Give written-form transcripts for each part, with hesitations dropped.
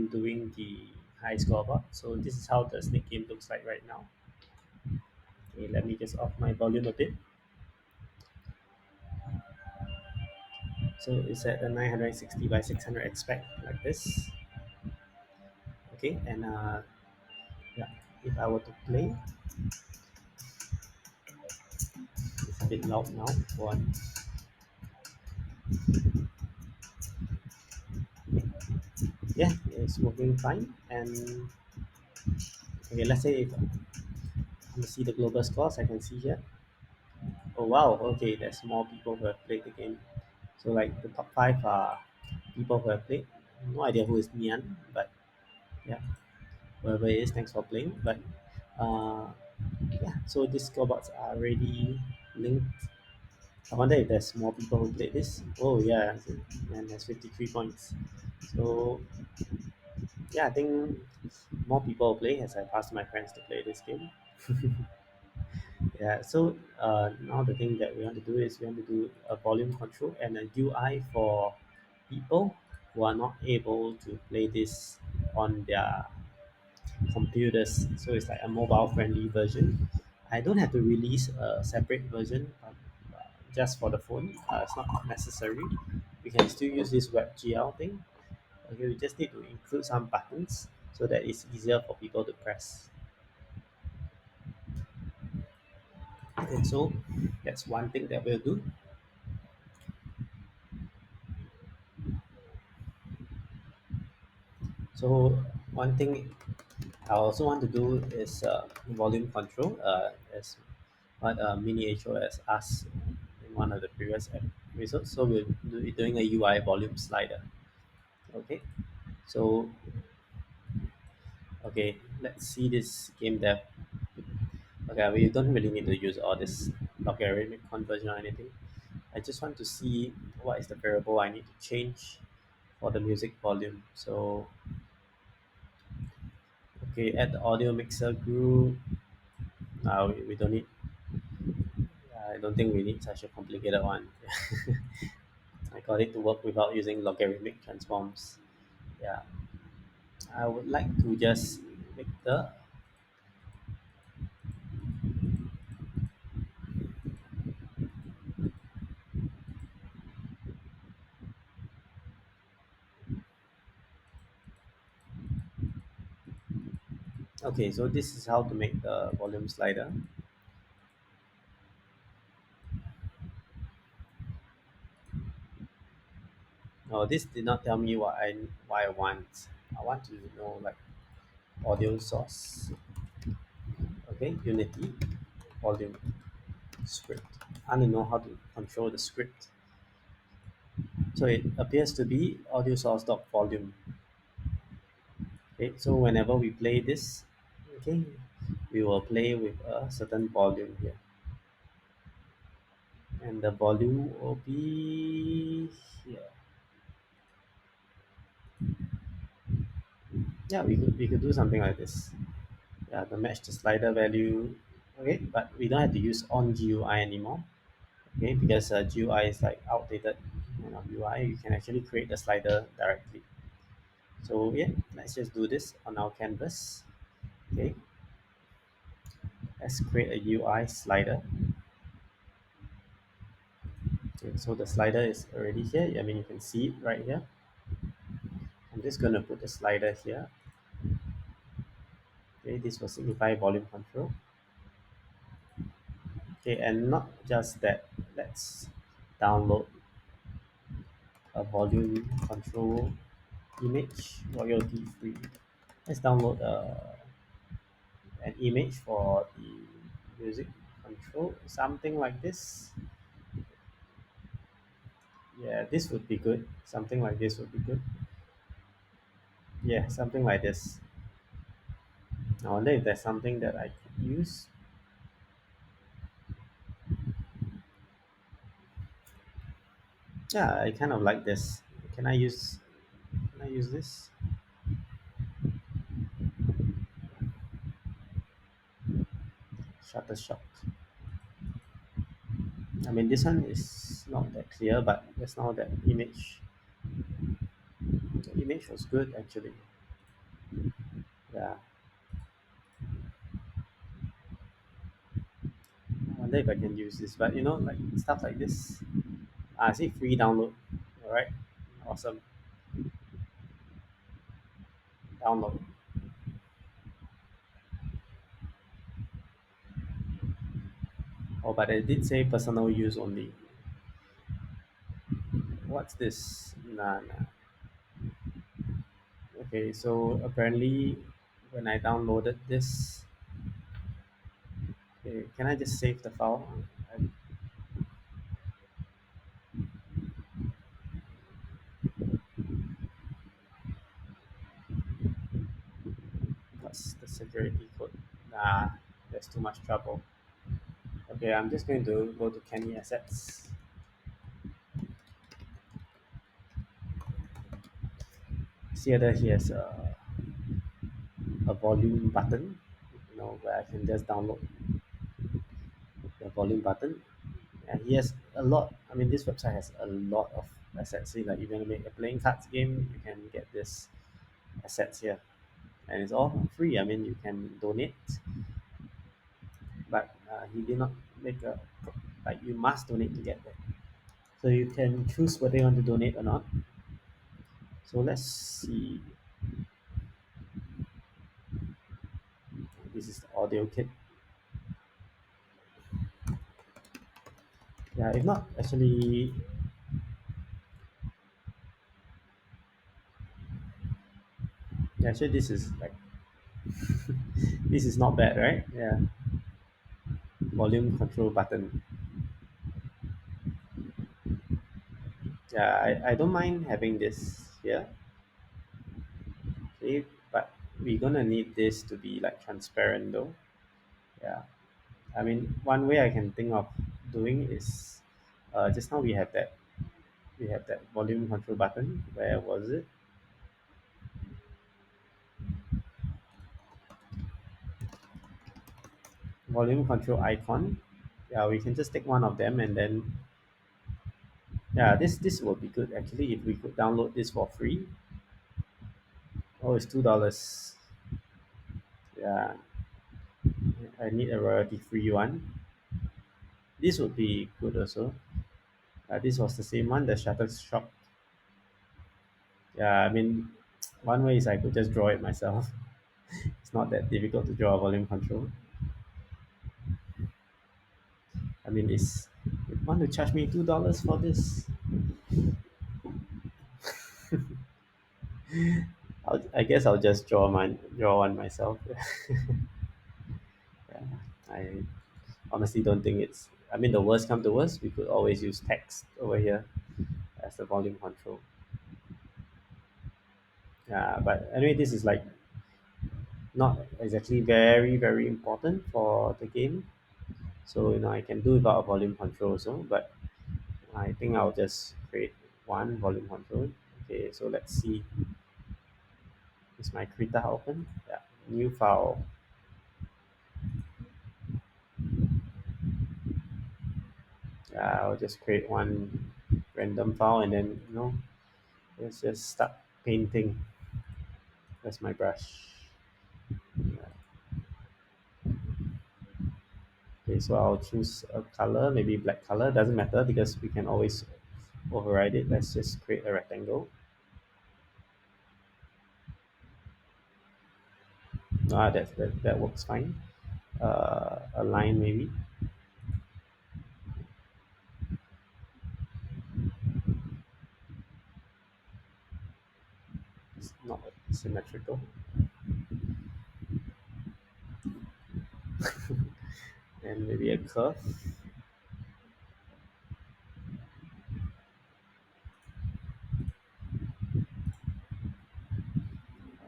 been doing the high scoreboard. So this is how the snake game looks like right now. Okay, let me just off my volume a bit. So it's at the 960 by 600 expect like this. Okay, and yeah, if I were to play, it's a bit loud now. One, yeah, it's working fine. And okay, let's say if I want to see the global scores, I can see here. Oh wow, okay, there's more people who have played the game. So like the top five are people who have played. No idea who is Nian, but yeah, whoever it is, thanks for playing. But uh, yeah, so these scoreboards are already linked. I wonder if there's more people who played this. Oh yeah, and there's 53 points. So yeah, I think more people will play as I ask my friends to play this game. Yeah, so now the thing that we want to do is we want to do a volume control and a UI for people who are not able to play this on their computers. So it's like a mobile friendly version. I don't have to release a separate version just for the phone. It's not necessary. We can still use this WebGL thing. Okay, we just need to include some buttons so that it's easier for people to press. Okay, so that's one thing that we'll do. So one thing I also want to do is volume control, as what Miniature has asked in one of the previous episodes. So we'll be doing a UI volume slider. Okay, so okay, let's see this game dev. Okay, we don't really need to use all this logarithmic conversion or anything. I just want to see what is the variable I need to change for the music volume. So okay, add the audio mixer group. We don't need. I don't think we need such a complicated one. I got it to work without using logarithmic transforms. Yeah, I would like to just make the okay. So this is how to make the volume slider. No, this did not tell me what I want. I want to know like audio source. Okay, Unity volume script. I want to know how to control the script. So it appears to be audio source dot volume. Okay, so whenever we play this, okay, we will play with a certain volume here, and the volume will be here. Yeah, we could do something like this. Yeah, to match the slider value. Okay, but we don't have to use on GUI anymore. Okay, because GUI is like outdated. UI you can actually create the slider directly. So yeah, let's just do this on our canvas. Okay, let's create a UI slider. Okay, so the slider is already here. I mean, you can see it right here. I'm just going to put the slider here. Okay, this will signify volume control. Okay, and not just that, let's download a volume control image royalty free. Let's download an image for the music control, something like this. Yeah, this would be good. Something like this would be good. Yeah, something like this. I wonder if there's something that I could use. Yeah, I kind of like this. Can I use? Can I use this? Shutterstock. I mean, this one is not that clear, but just now that image, the image was good actually. Yeah, I wonder if I can use this, but like stuff like this. I see free download. All right, awesome. Download. Oh, but it did say personal use only. What's this? Nah, nah. Okay, so apparently when I downloaded this, okay, can I just save the file? I, what's the security code? Nah, there's too much trouble. Okay, I'm just going to go to Kenny Assets. See whether he has a volume button, where I can just download the volume button. And he has a lot. I mean, this website has a lot of assets. See, like if you want to make a playing cards game, you can get this assets here, and it's all free. I mean, you can donate, but he did not make a like you must donate to get that. So you can choose whether you want to donate or not. So let's see. This is the audio kit. Yeah, if not, actually, yeah, actually, this is like this is not bad, right? Yeah, volume control button. Yeah, I don't mind having this here. Okay, but we're gonna need this to be like transparent though. Yeah, I mean, one way I can think of doing is, just now we have that volume control button. Where was it? Volume control icon. Yeah, we can just take one of them and then yeah, this will be good actually if we could download this for free. Oh, it's $2. Yeah, I need a royalty free one. This would be good also. This was the same one, the Shutterstock. Yeah, I mean, one way is I could just draw it myself. It's not that difficult to draw a volume control. I mean, it's you want to charge me $2 for this? I guess I'll just draw one myself. Yeah, I honestly don't think it's. I mean, the worst come to worst, we could always use text over here as the volume control. Yeah, but anyway, this is like not exactly very very important for the game. So I can do without a volume control also, but I think I'll just create one volume control. Okay, so let's see. Is my Krita open? Yeah, new file. Yeah, I'll just create one random file and then let's just start painting. That's my brush. Yeah. Okay, so I'll choose a color, maybe black color. Doesn't matter because we can always override it. Let's just create a rectangle. That works fine. A line maybe. It's not symmetrical. And maybe a curve.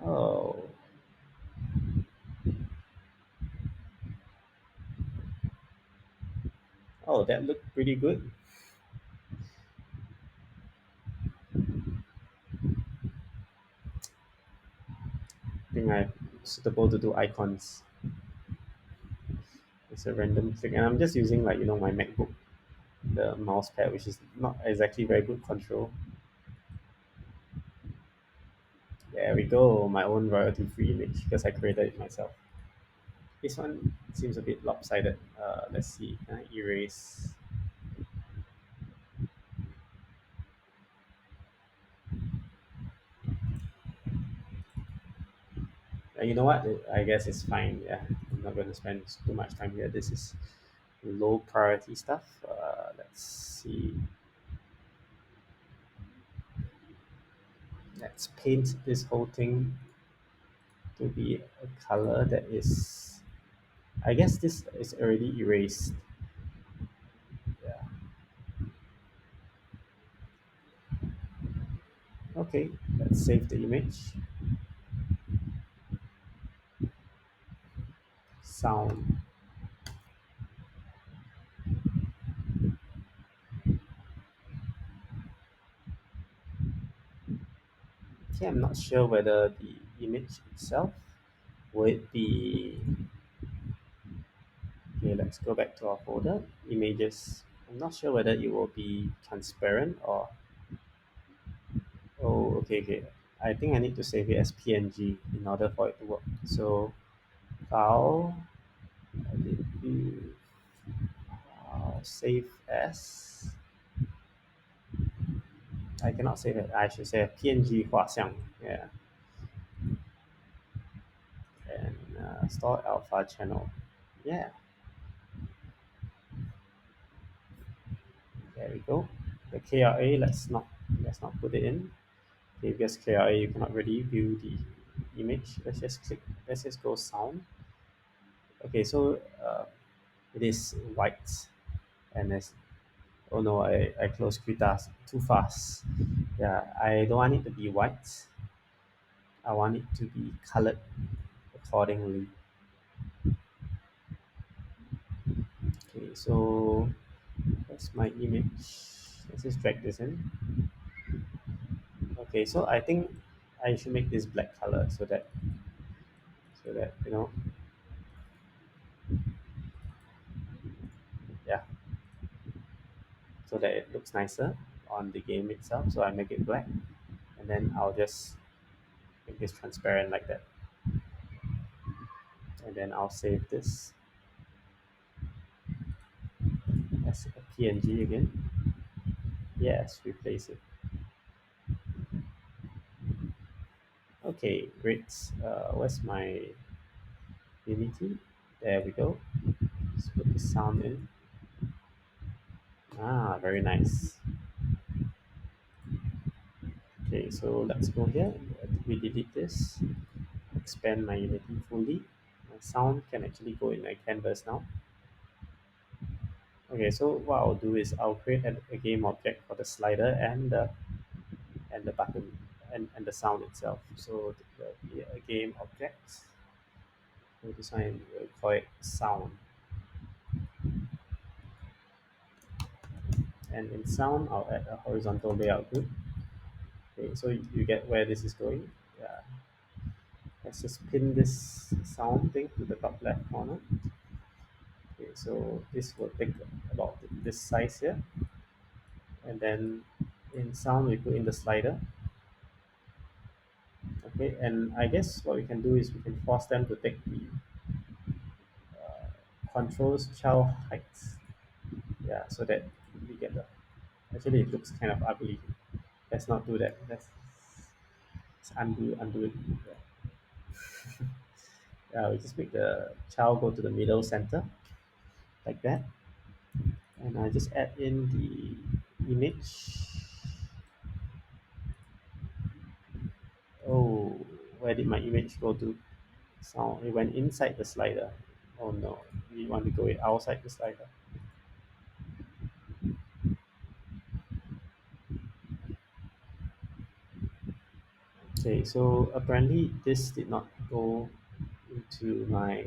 Oh, oh, that looked pretty good. I think I'm suitable to do icons. It's a random thing, and I'm just using like my MacBook, the mouse pad, which is not exactly very good control. There we go, my own royalty free image because I created it myself. This one seems a bit lopsided. Let's see, can I erase? You know what? I guess it's fine. Yeah, I'm not going to spend too much time here. This is low priority stuff. Let's see. Let's paint this whole thing to be a color that is. I guess this is already erased. Yeah. Okay. Let's save the image. Sound. Okay. I'm not sure whether the image itself would be. Okay. Let's go back to our folder. Images. I'm not sure whether it will be transparent or. Oh, okay, okay. I think I need to save it as PNG in order for it to work. So, file, edit view, save as. I cannot save it. I should say PNG 画像. Yeah, and store alpha channel. Yeah, there we go. The KRA, let's not put it in. Okay, because KRA you cannot really view the image. Let's just click. Let's just go sound. Okay, so it is white, and there's. Oh no, I closed Quitas too fast. Yeah, I don't want it to be white. I want it to be colored accordingly. Okay, so that's my image. Let's just drag this in. Okay, so I think I should make this black color so that yeah, so that it looks nicer on the game itself. So I make it black, and then I'll just make this transparent like that, and then I'll save this as a PNG again. Yes, replace it. Okay, great. Where's my Unity? There we go. Let's put the sound in. Ah, very nice. Okay, so let's go here. We delete this. Expand my Unity fully. My sound can actually go in my canvas now. Okay, so what I'll do is I'll create a game object for the slider and the button and the sound itself. So there'll be a game object. So this one we'll call it sound. And in sound, I'll add a horizontal layout group. Okay, so you get where this is going. Yeah. Let's just pin this sound thing to the top left corner. Okay, so this will take about this size here. And then in sound, we put in the slider. Okay, and I guess what we can do is we can force them to take the controls child heights. Yeah, so that we get the. Actually, it looks kind of ugly. Let's not do that. Let's undo it. Yeah, we just make the child go to the middle center like that, and I just add in the image. Oh, where did my image go to? So it went inside the slider. Oh no, we want to go outside the slider. Okay, so apparently this did not go into my.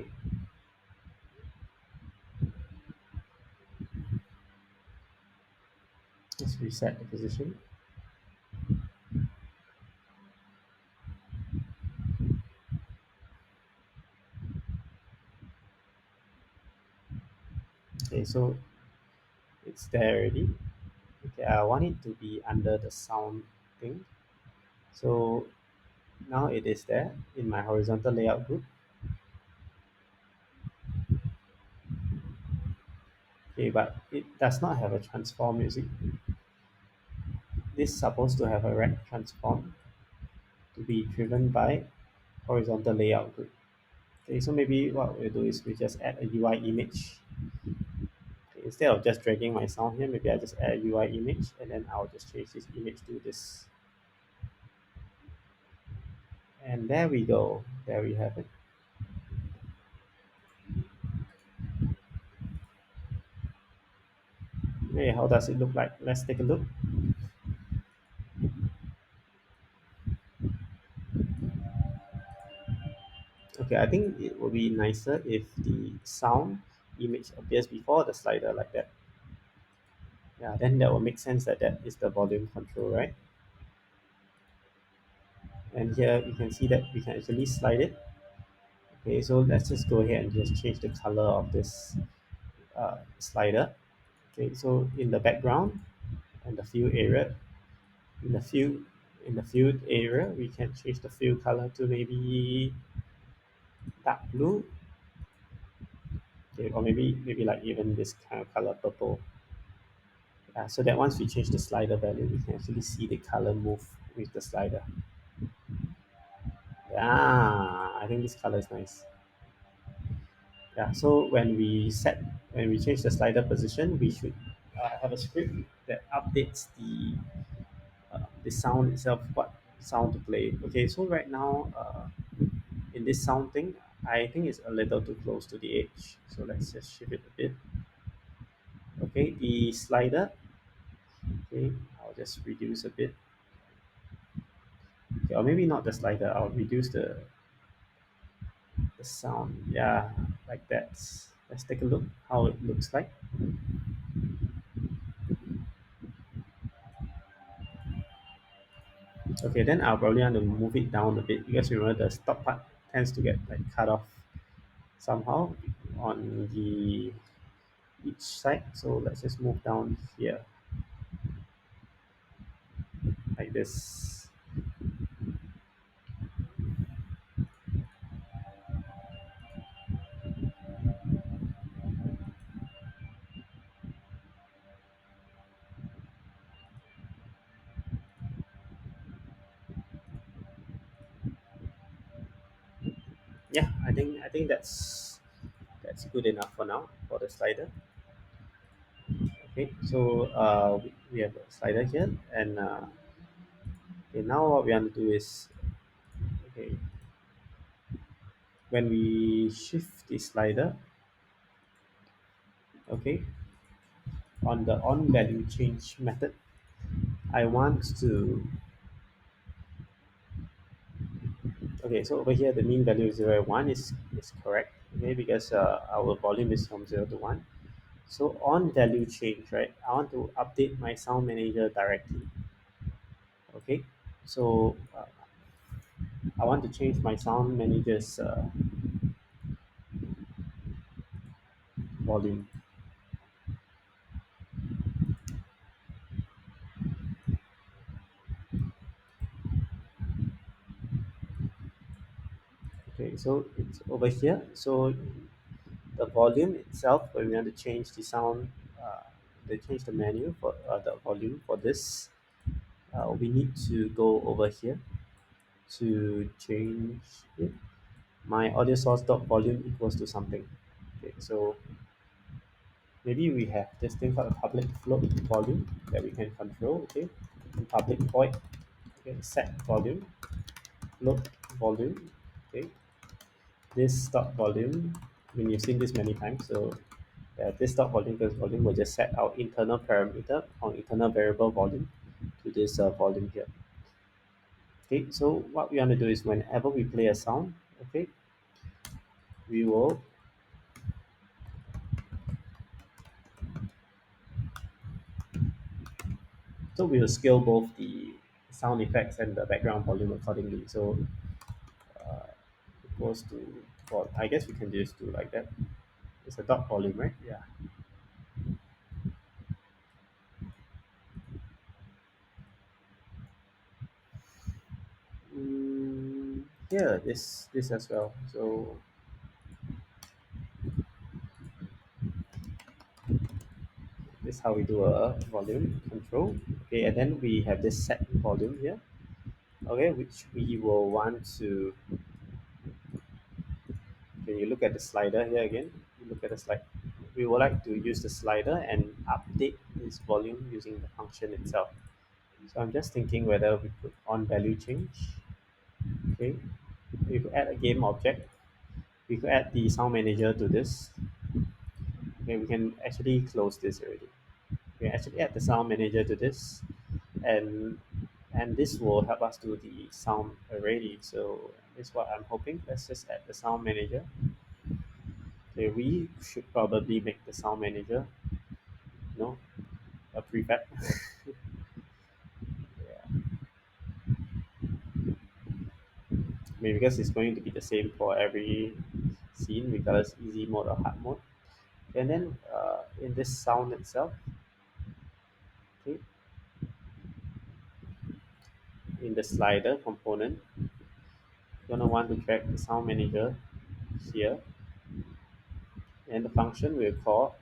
Let's reset the position. Okay, so it's there already. Okay, I want it to be under the sound thing. So Now it is there in my horizontal layout group. Okay, but it does not have a transform music. This is supposed to have a rect transform to be driven by horizontal layout group. Okay, so maybe what we'll do is we just add a UI image. Okay, instead of just dragging my sound here, maybe I just add a UI image and then I'll just change this image to this. And there we go. There we have it. Okay, how does it look like? Let's take a look. Okay, I think it will be nicer if the sound image appears before the slider like that. Yeah, then that will make sense that that is the volume control, right? And here you can see that we can actually slide it. Okay, so let's just go ahead and just change the color of this slider. Okay, so in the background and the fill area, in the fill in the field area, we can change the fill color to maybe dark blue. Okay, or maybe like even this kind of color purple. So that once we change the slider value, we can actually see the color move with the slider. Yeah, I think this color is nice. Yeah, so when we change the slider position, we should have a script that updates the sound itself, what sound to play. Okay, so right now in this sound thing, I think it's a little too close to the edge. So let's just shift it a bit. Okay, the slider. Okay, I'll just reduce a bit. Okay, or maybe not the slider. I'll reduce the sound. Yeah, like that. Let's take a look how it looks like. Okay, then I'll probably want to move it down a bit because remember the stop part tends to get like cut off somehow on the each side. So let's just move down here like this. Yeah, I think that's good enough for now for the slider. Okay, so we have a slider here, and okay, now what we want to do is okay when we shift the slider, okay, on the on value change method, I want to okay. So over here, the mean value is 0 1 is correct. Okay, because our volume is from 0 to 1. So on value change, right? I want to update my sound manager directly. Okay, so I want to change my sound manager's volume. Okay, so it's over here. So the volume itself, when we want to change the sound, they change the menu for the volume for this. We need to go over here to change it. My audio source dot volume equals to something. Okay, so maybe we have this thing called a public float volume that we can control. Okay, and public void. Okay, set volume, float volume. Okay, this stop volume. I mean, you've seen this many times. So this stop volume plus volume will just set our internal parameter or internal variable volume to this volume here. Okay, so what we want to do is whenever we play a sound, okay, we will so we will scale both the sound effects and the background volume accordingly. So it goes to well, I guess we can just do like that. It's a dot volume, right? Yeah. here, this as well. So this is how we do a volume control. Okay, and then we have this set volume here. Okay, which we will want to. Okay, you look at the slider here again. You look at the slide. We would like to use the slider and update this volume using the function itself. So I'm just thinking whether we put on value change. Okay, we could add a game object. We could add the sound manager to this. Okay, we can actually close this already. We can actually add the sound manager to this, and this will help us do the sound already. So this is what I'm hoping. Let's just add the sound manager. Okay, we should probably make the sound manager, a prefab. Yeah. I mean, because it's going to be the same for every scene, regardless easy mode or hard mode. And then in this sound itself, okay, in the slider component, you're gonna want to drag the sound manager here, and the function we'll call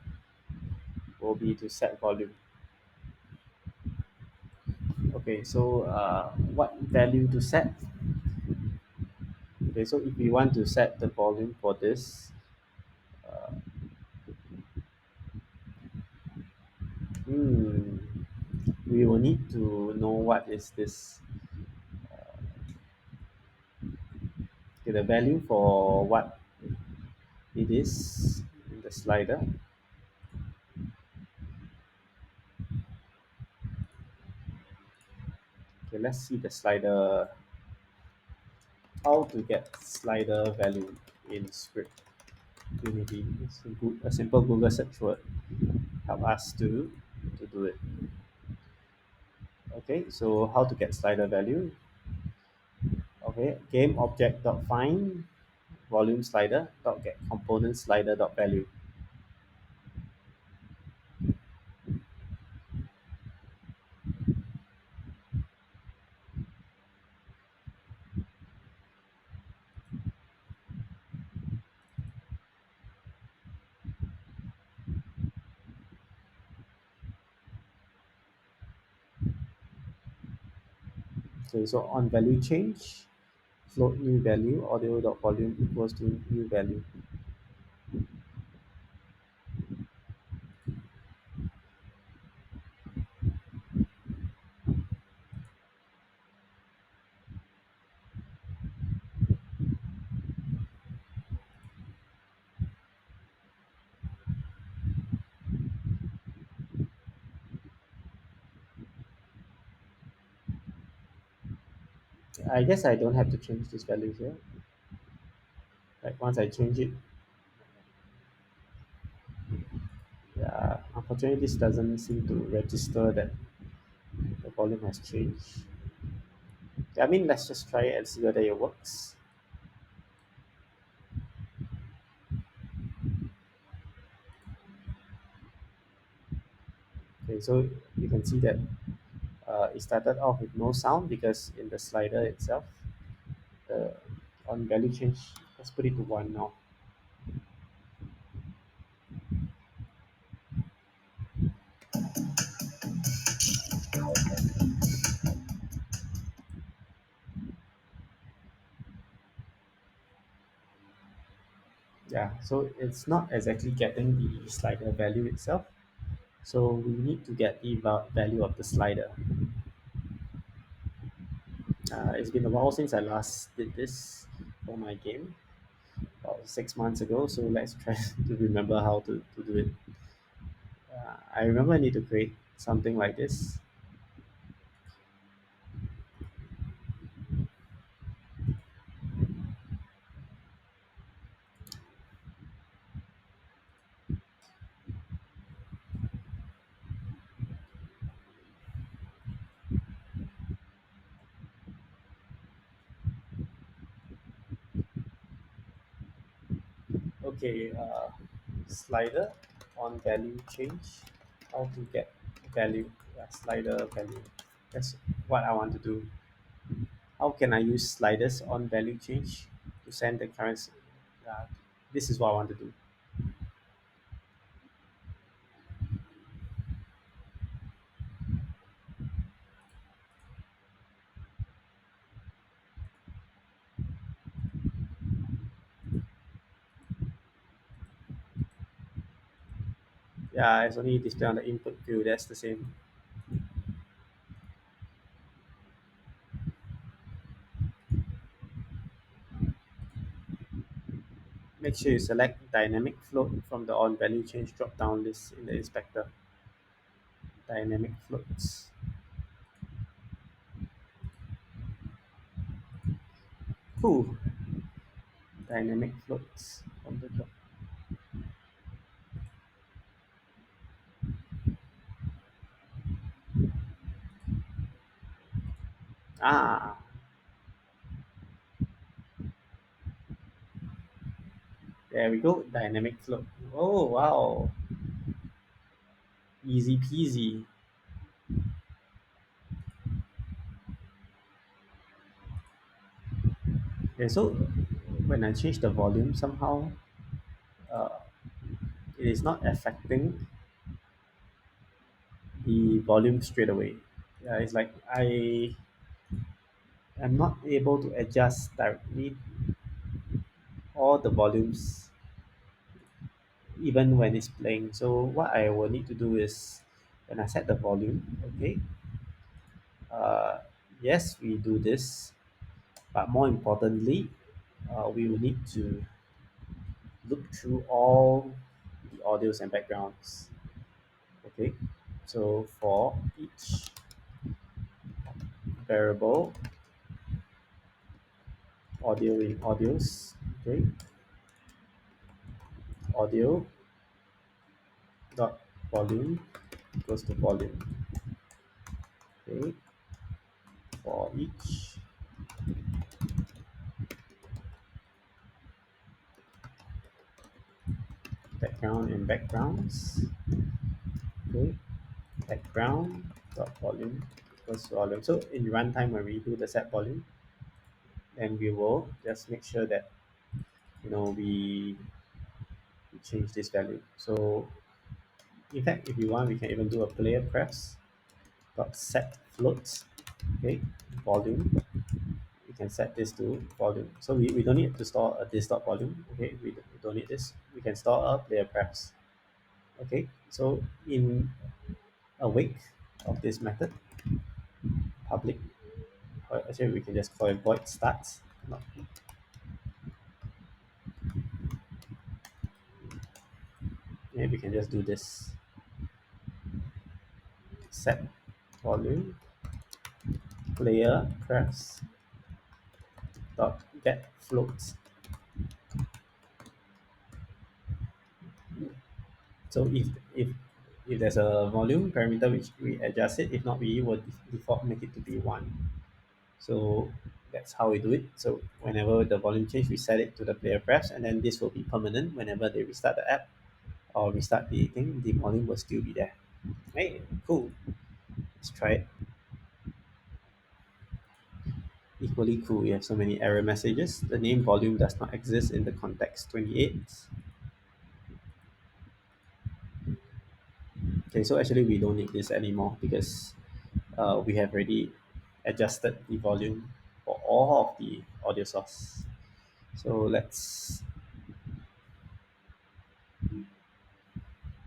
will be to set volume. Okay, so what value to set? Okay, so if we want to set the volume for this, uh, hmm, we will need to know what is this. Okay, the value for what it is in the slider. Okay, let's see the slider. How to get slider value in script Unity. It's a simple Google search word help us to do it. Okay, so how to get slider value? Okay, game object dot find volume slider dot get component slider dot value. So on value change, float new value audio dot volume equals to new value. I guess I don't have to change this value here. Like once I change it, yeah, unfortunately this doesn't seem to register that the volume has changed. I mean, let's just try it and see whether it works. Okay, so you can see that it started off with no sound because in the slider itself, uh, on value change, let's put it to one now. Yeah, so it's not exactly getting the slider value itself. So we need to get the value of the slider. It's been a while since I last did this for my game, about 6 months ago. So let's try to remember how to do it. I remember I need to create something like this. Okay, slider on value change. How to get value? Yeah, slider value. That's what I want to do. how can I use sliders on value change to send the currency? Uh, this is what I want to do. Yeah, it's only display on the input field. That's the same. Make sure you select dynamic float from the on value change drop down list in the inspector. Dynamic floats. Cool. Dynamic floats from the drop. Ah, there we go. Dynamic float. Oh wow. Easy peasy. Okay, so when I change the volume somehow, uh, it is not affecting the volume straight away. Yeah, it's like I am not able to adjust directly all the volumes even when it's playing. So what I will need to do is when I set the volume, okay, uh, yes, we do this, but more importantly, we will need to look through all the audios and backgrounds. Okay, so for each variable audio in audios, okay, audio dot volume equals to volume. Okay, for each background and backgrounds, okay, background dot volume equals to volume. So in runtime when we do the set volume, then we will just make sure that we change this value. So in fact, if you want, we can even do a player prefs dot set floats, okay, volume. We can set this to volume. So we don't need to store a this dot volume. Okay, we don't need this. We can store a player prefs. Okay, so in a wake of this method, public, or actually we can just call it void starts. Not, maybe we can just do this set volume player prefs dot get floats. So if there's a volume parameter which we adjust it, if not we will default make it to be one. So that's how we do it. So whenever the volume change, we set it to the player prefs, and then this will be permanent. Whenever they restart the app or restart the thing, the volume will still be there. Hey, cool. Let's try it. Equally cool. We have so many error messages. The name volume does not exist in the context 28. Okay, so actually we don't need this anymore because we have already adjusted the volume for all of the audio source. So let's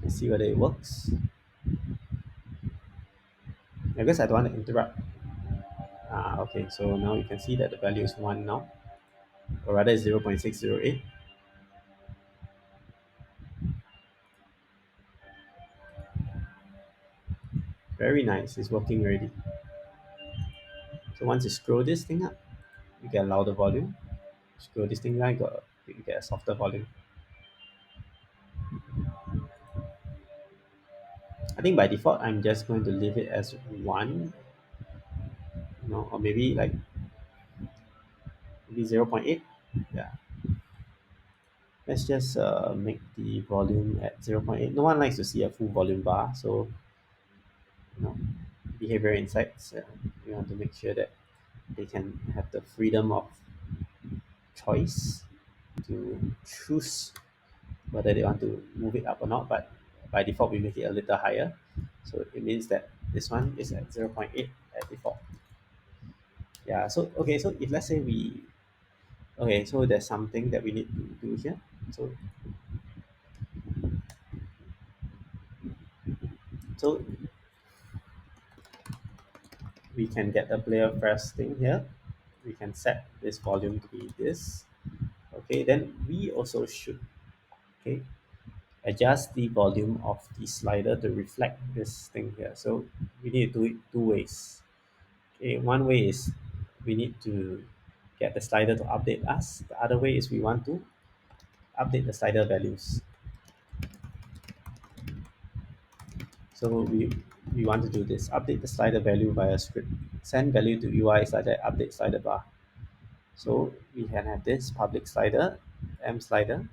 see whether it works. I guess I don't want to interrupt. Okay, so now you can see that the value is 1 now, or rather 0.608. Very nice, it's working already. So once you scroll this thing up, you get a louder volume. Scroll this thing down, you get a softer volume. I think by default, I'm just going to leave it as 1, or maybe 0.8. Yeah, let's just make the volume at 0.8. No one likes to see a full volume bar, so you know, behavior insights. We want to make sure that they can have the freedom of choice to choose whether they want to move it up or not, but by default we make it a little higher. So it means that this one is at 0.8 at default. Yeah, so okay, so if let's say we okay, so there's something that we need to do here. So we can get the player press thing here. We can set this volume to be this. Okay, then we also should okay adjust the volume of the slider to reflect this thing here. So we need to do it two ways. Okay, one way is we need to get the slider to update us. The other way is we want to update the slider values. So we want to do this, update the slider value via script, send value to UI slider, update slider bar. So we can have this public slider, M slider,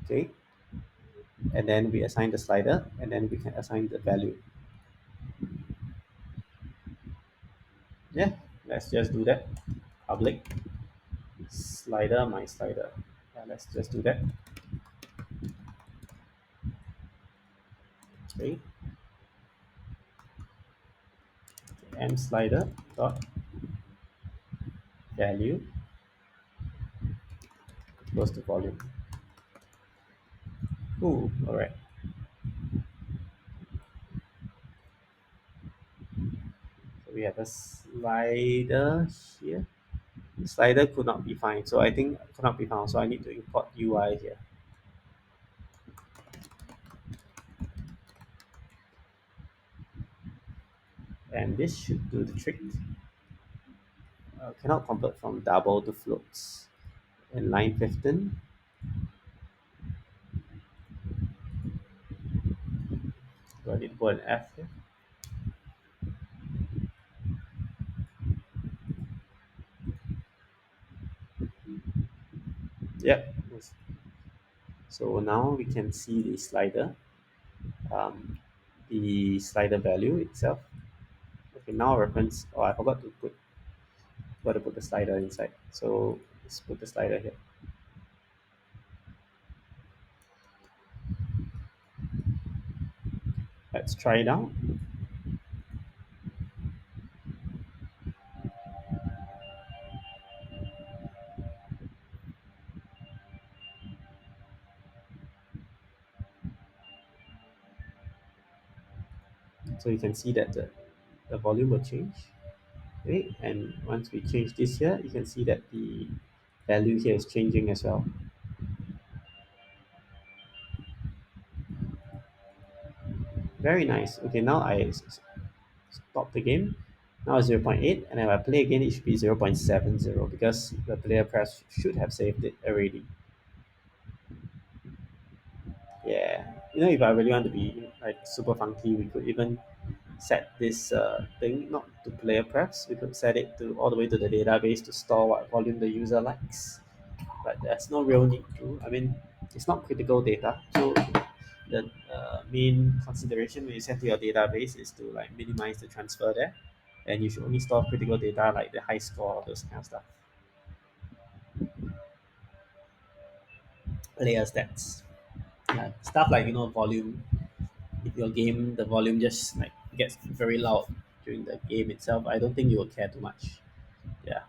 okay, and then we assign the slider, and then we can assign the value. Yeah, let's just do that. Public slider, my slider. Yeah, let's just do that. Okay, M slider dot value equals to volume. Ooh, all right. So we have a slider here. Slider could not be found, so I think could not be found. So I need to import UI here, and this should do the trick. Cannot convert from double to floats. In line 15, do I need to put an F here? Yep. So now we can see the slider, the slider value itself. Okay, now reference. Oh, I forgot to put. Got to put the slider inside. So let's put the slider here. Let's try it out. So you can see that the volume will change. Okay, and once we change this here, you can see that the value here is changing as well. Very nice. Okay, now stop the game. Now it's 0.8, and if I play again, it should be 0.70 because the player press should have saved it already. Yeah, you know, if I really want to be like super funky, we could even set this thing not to player press. We could set it to all the way to the database to store what volume the user likes. But there's no real need to. I mean, it's not critical data, so the main consideration when you set to your database is to like minimize the transfer there, and you should only store critical data like the high score, those kind of stuff. Player stats, yeah, stuff like volume. If your game the volume just like gets very loud during the game itself, I don't think you will care too much. Yeah,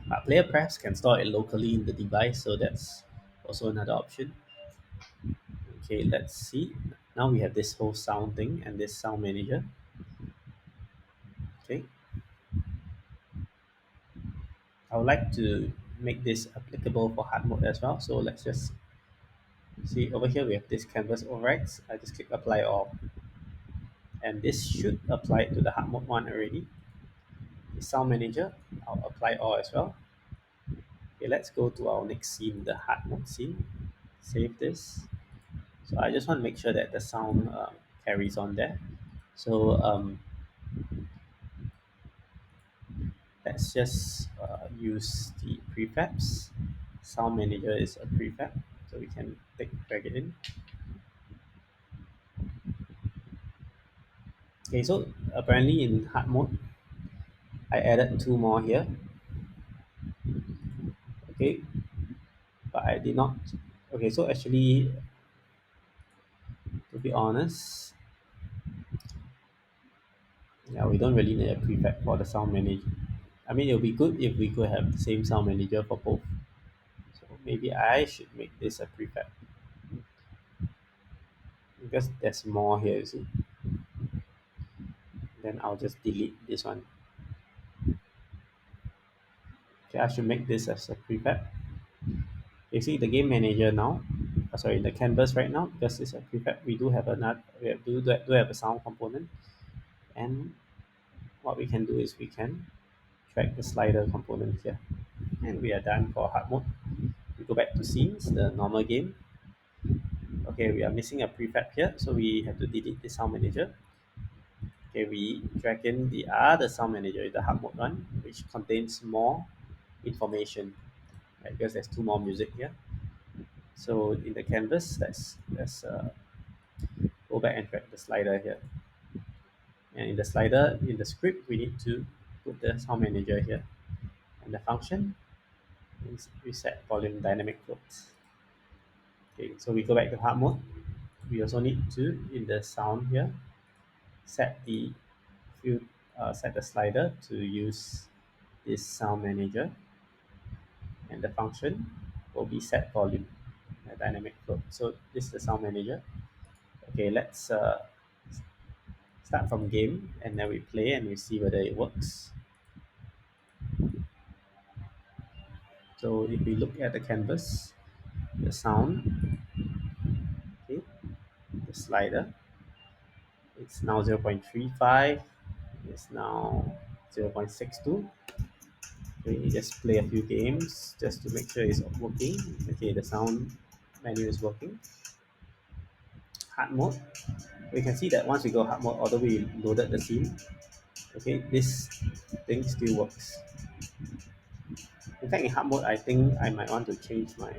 but player prefs can store it locally in the device, so that's also another option. Okay, let's see. Now we have this whole sound thing and this sound manager. Okay, I would like to make this applicable for hard mode as well. So let's just see over here we have this canvas overrides. I just click apply all, and this should apply to the hard mode one already. The sound manager, I'll apply all as well. Okay, let's go to our next scene, the hard mode scene. Save this. So I just want to make sure that the sound carries on there. So let's just use the prefabs. Sound manager is a prefab, so we can drag it in. Okay, so apparently in hard mode, I added two more here. Okay, but I did not. Okay, so actually, to be honest, yeah, we don't really need a prefab for the sound manager. I mean, it would be good if we could have the same sound manager for both. So maybe I should make this a prefab because there's more here, you see. Then I'll just delete this one. Okay, I should make this as a prefab. You see the game manager now, sorry, the canvas right now, because it's a prefab, we do have another, do have a sound component. And what we can do is we can drag the slider component here. And we are done for hard mode. We go back to scenes, the normal game. Okay, we are missing a prefab here, so we have to delete the sound manager. Okay, we drag in the other sound manager, the hard mode one, which contains more information, right? Because there's two more music here. So in the canvas, let's go back and drag the slider here. And in the slider, in the script, we need to put the sound manager here. And the function is reset volume dynamic floats. Okay, so we go back to hard mode. We also need to, in the sound here, set the set the slider to use this sound manager, and the function will be set volume, dynamic float. So this is the sound manager. Okay, let's start from game, and then we play and we see whether it works. So if we look at the canvas, the sound, okay, the slider, it's now 0.35, it's now 0.62. We just play a few games just to make sure it's working. Okay, the sound menu is working. Hard mode, we can see that once we go hard mode, although we loaded the scene, okay, this thing still works. In fact, in hard mode, I think I might want to change my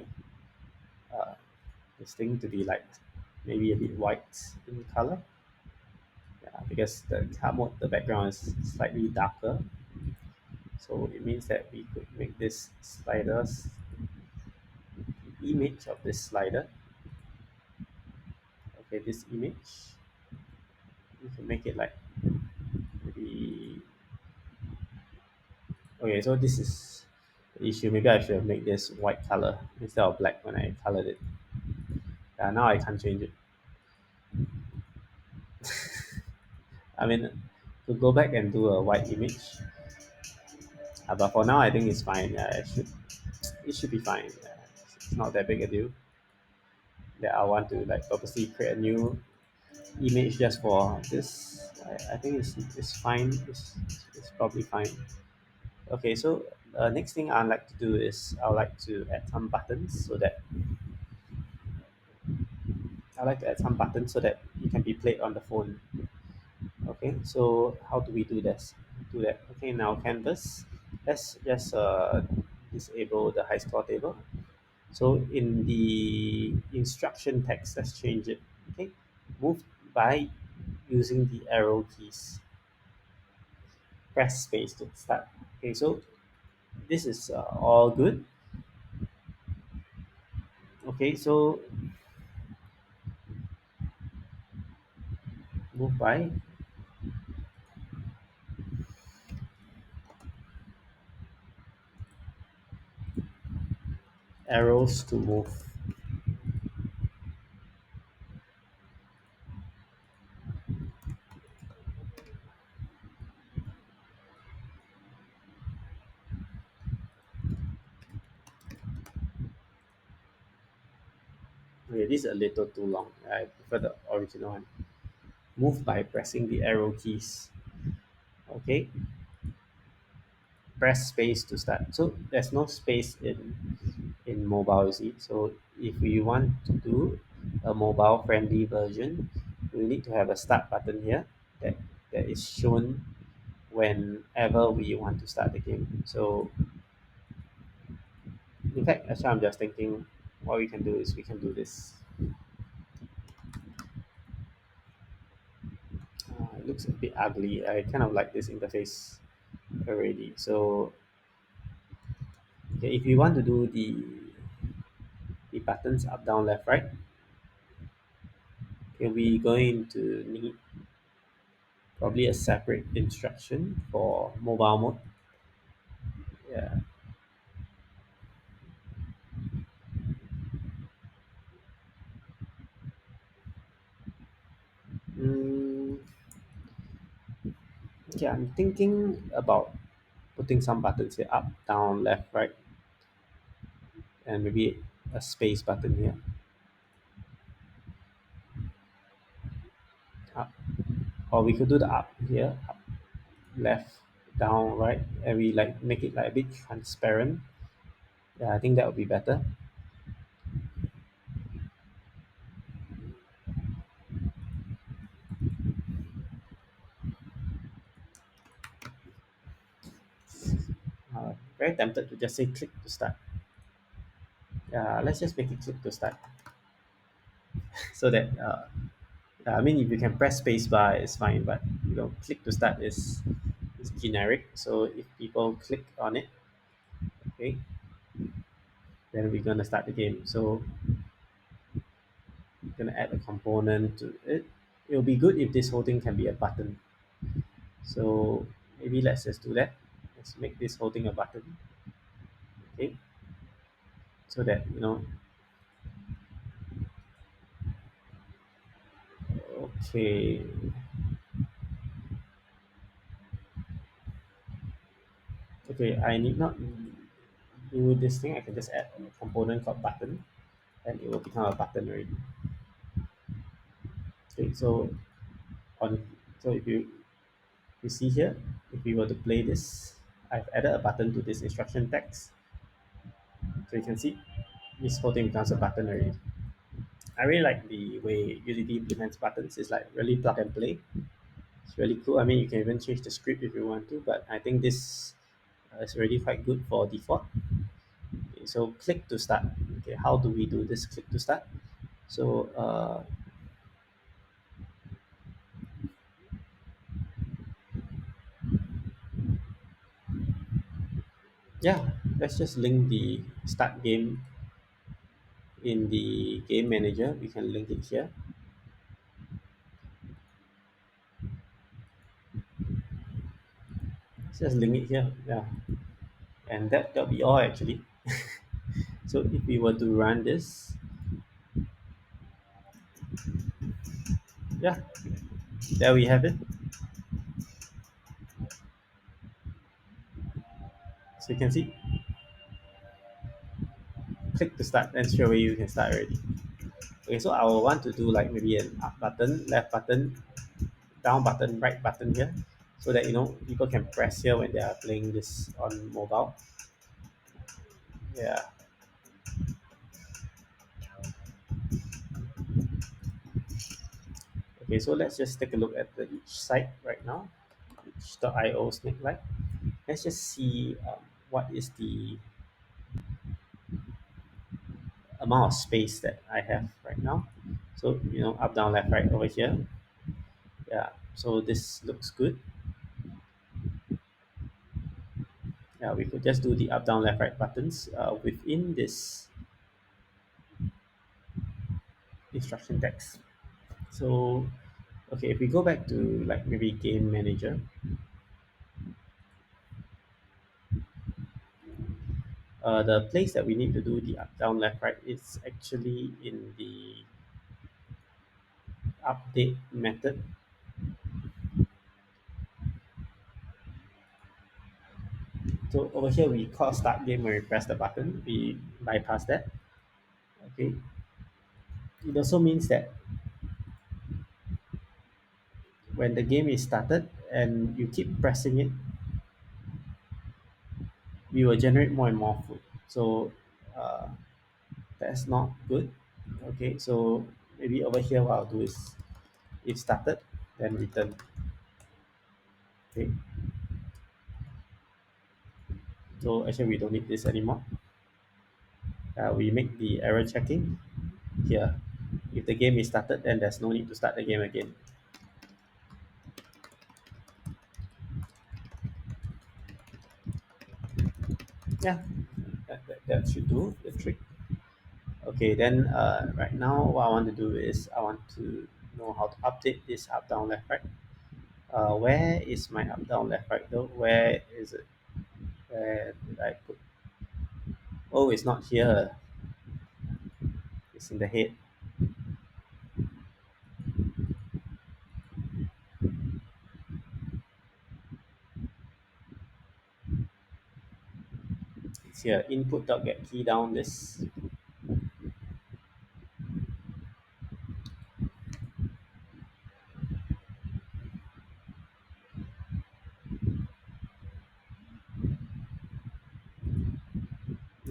uh, this thing to be like maybe a bit white in color. Yeah, because the hard mode, the background is slightly darker, so it means that we could make this sliders, the image of this slider. Okay, this image, we can make it like maybe. Okay, so this is the issue. Maybe I should have made this white color instead of black when I colored it. Now I can't change it. I mean, to go back and do a white image, but for now I think it's fine. It should be fine. It's not that big a deal that I want to like purposely create a new image just for this. I think it's fine. It's probably fine. Okay, so next thing I'd like to do is I'd like to add some buttons so that it can be played on the phone. Okay, so how do we do this? Do that. Okay, now canvas. Let's just disable the high score table. So in the instruction text, let's change it. Okay, move by using the arrow keys. Press space to start. Okay, so this is all good. Okay, so move by arrows to move. Okay, this is a little too long. I prefer the original one. Move by pressing the arrow keys. Okay, press space to start. So there's no space in mobile, you see. So if we want to do a mobile friendly version, we need to have a start button here that that is shown whenever we want to start the game. So in fact, actually, I'm just thinking what we can do is we can do this. it looks a bit ugly. I kind of like this interface already. So okay, if you want to do the buttons up, down, left, right, okay, we going to need probably a separate instruction for mobile mode. Yeah. Mm, okay, I'm thinking about putting some buttons here, up, down, left, right, and maybe a space button here. Up. Or we could do the up here, up, left, down, right, and we like make it like a bit transparent. Yeah, I think that would be better. Very tempted to just say click to start. Yeah, let's just make it click to start so that I mean, if you can press space bar, it's fine, but click to start is generic. So if people click on it, okay, then we're gonna start the game. So we're gonna add a component to it. It'll be good if this whole thing can be a button. So maybe let's just do that. Let's make this whole thing a button, okay, so that okay, okay. I need not do this thing. I can just add a component called button, and it will become a button already. Okay, so on so if you see here, if we were to play this, I've added a button to this instruction text. So you can see this whole thing becomes a button already. I really like the way Unity implements buttons. It's like really plug and play. It's really cool. I mean, you can even change the script if you want to, but I think this is already quite good for default. Okay, so click to start. Okay, how do we do this click to start? So yeah, let's just link the start game in the game manager. We can link it here. Let's just link it here. Yeah, and that'll be all actually. So if we were to run this, yeah, there we have it. So you can see, click to start, and straight away you can start already. Okay, so I will want to do like maybe an up button, left button, down button, right button here, so that people can press here when they are playing this on mobile. Yeah. Okay, so let's just take a look at the each site right now. Each.io snakelight. Let's just see what is the amount of space that I have right now. So up, down, left, right over here. Yeah. So this looks good. Yeah, we could just do the up, down, left, right buttons within this instruction text. So, okay, if we go back to like maybe game manager, the place that we need to do the up, down, left, right is actually in the update method. So over here we call start game when we press the button. We bypass that. Okay. It also means that when the game is started and you keep pressing it, we will generate more and more food. So uh, that's not good. Okay, so maybe over here what I'll do is if started, then return. Okay, so actually we don't need this anymore. We make the error checking here. If the game is started, then there's no need to start the game again. Yeah, that should do the trick. Okay, then right now what I want to do is I want to know how to update this up down left right. Where is my up down left right though? Where is it? Where did I put? Oh, it's not here. It's in the head. It's here. Input dot get key down this.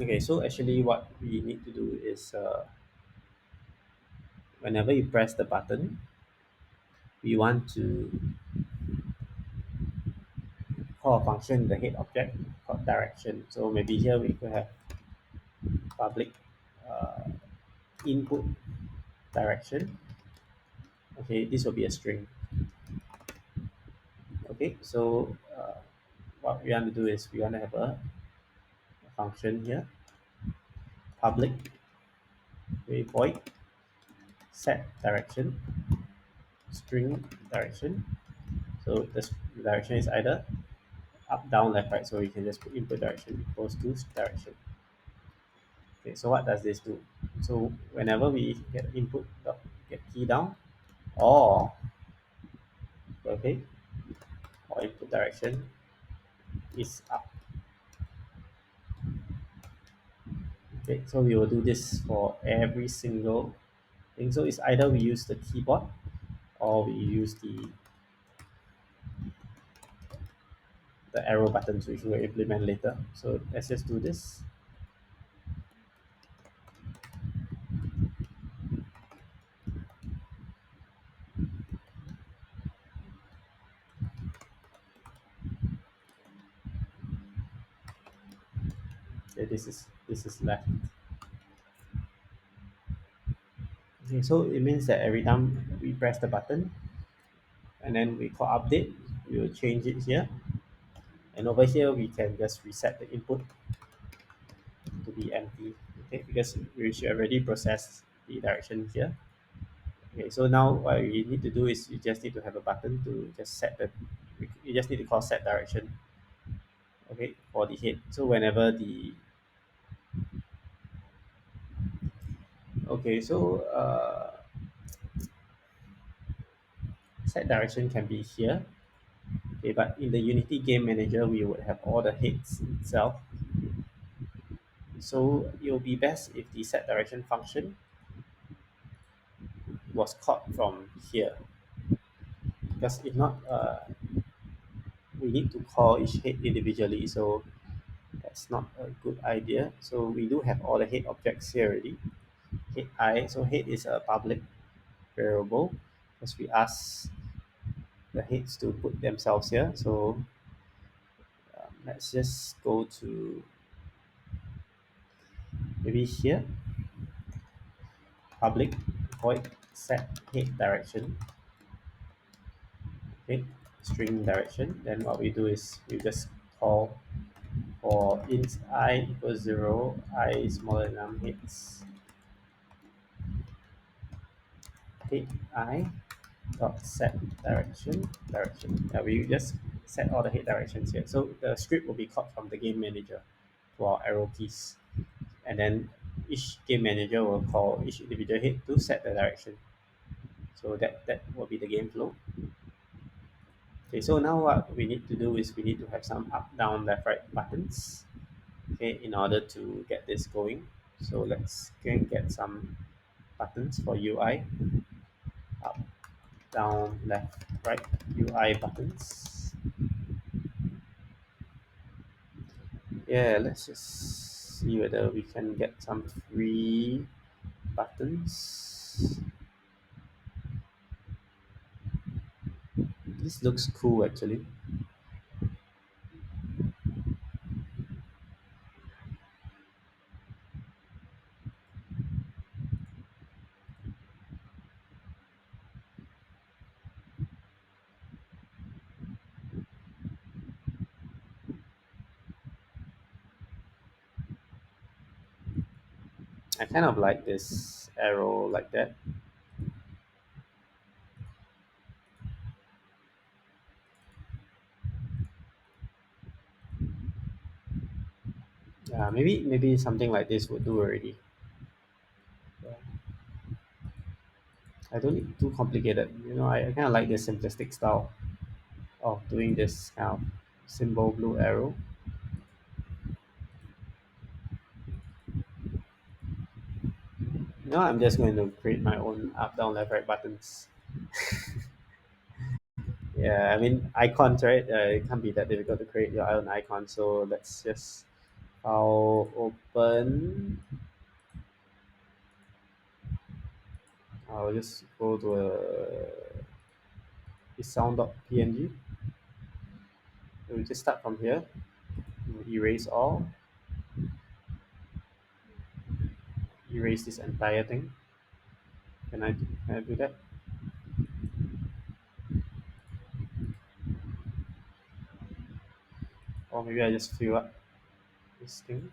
Okay, so actually what we need to do is whenever you press the button, we want to call a function in the head object called direction. So maybe here we could have public uh, input direction. Okay, this will be a string. Okay, so what we want to do is we want to have a function here, public void set direction, string direction. So the direction is either up, down, left, right. So you can just put input direction equals to direction. Okay, so what does this do? So whenever we get input dot get key down, or okay, or input direction is up. Okay, so we will do this for every single thing. So it's either we use the keyboard or we use the arrow buttons, which we'll implement later. So let's just do this. Okay, this is left. Okay, so it means that every time we press the button and then we call update, we will change it here. And over here, we can just reset the input to be empty. Okay, because we should already process the direction here. Okay, so now what we need to do is you just need to have a button to just set the. You just need to call set direction. Okay, for the head. So whenever the okay, so set direction can be here. Okay, but in the Unity Game Manager, we would have all the heads itself. So it will be best if the set direction function was called from here, because if not, we need to call each head individually. So that's not a good idea. So we do have all the head objects here already. Head I, so head is a public variable because we ask the heads to put themselves here. So let's just go to maybe here, public void set head direction, okay, string direction. Then what we do is we just call for int I equals 0, I smaller than num heads, head I dot set direction. Yeah, we just set all the head directions here. So the script will be called from the game manager to our arrow keys, and then each game manager will call each individual head to set the direction. So that will be the game flow. Okay, so now what we need to do is we need to have some up, down, left, right buttons. Okay, in order to get this going. So let's get some buttons for UI. Up, down, left, right UI buttons. Yeah, let's just see whether we can get some free buttons. This looks cool actually. I kind of like this arrow like that. Yeah, maybe something like this would do already. Yeah. I don't need too complicated. I kind of like this simplistic style of doing this kind of symbol blue arrow. I'm just going to create my own up, down, left, right buttons. Yeah, I mean icons, right? It can't be that difficult to create your own icon. So let's just I'll open. I'll just go to a sound.png. We'll just start from here. We'll erase all. Erase this entire thing. Can I do that? Or maybe I just fill up this thing.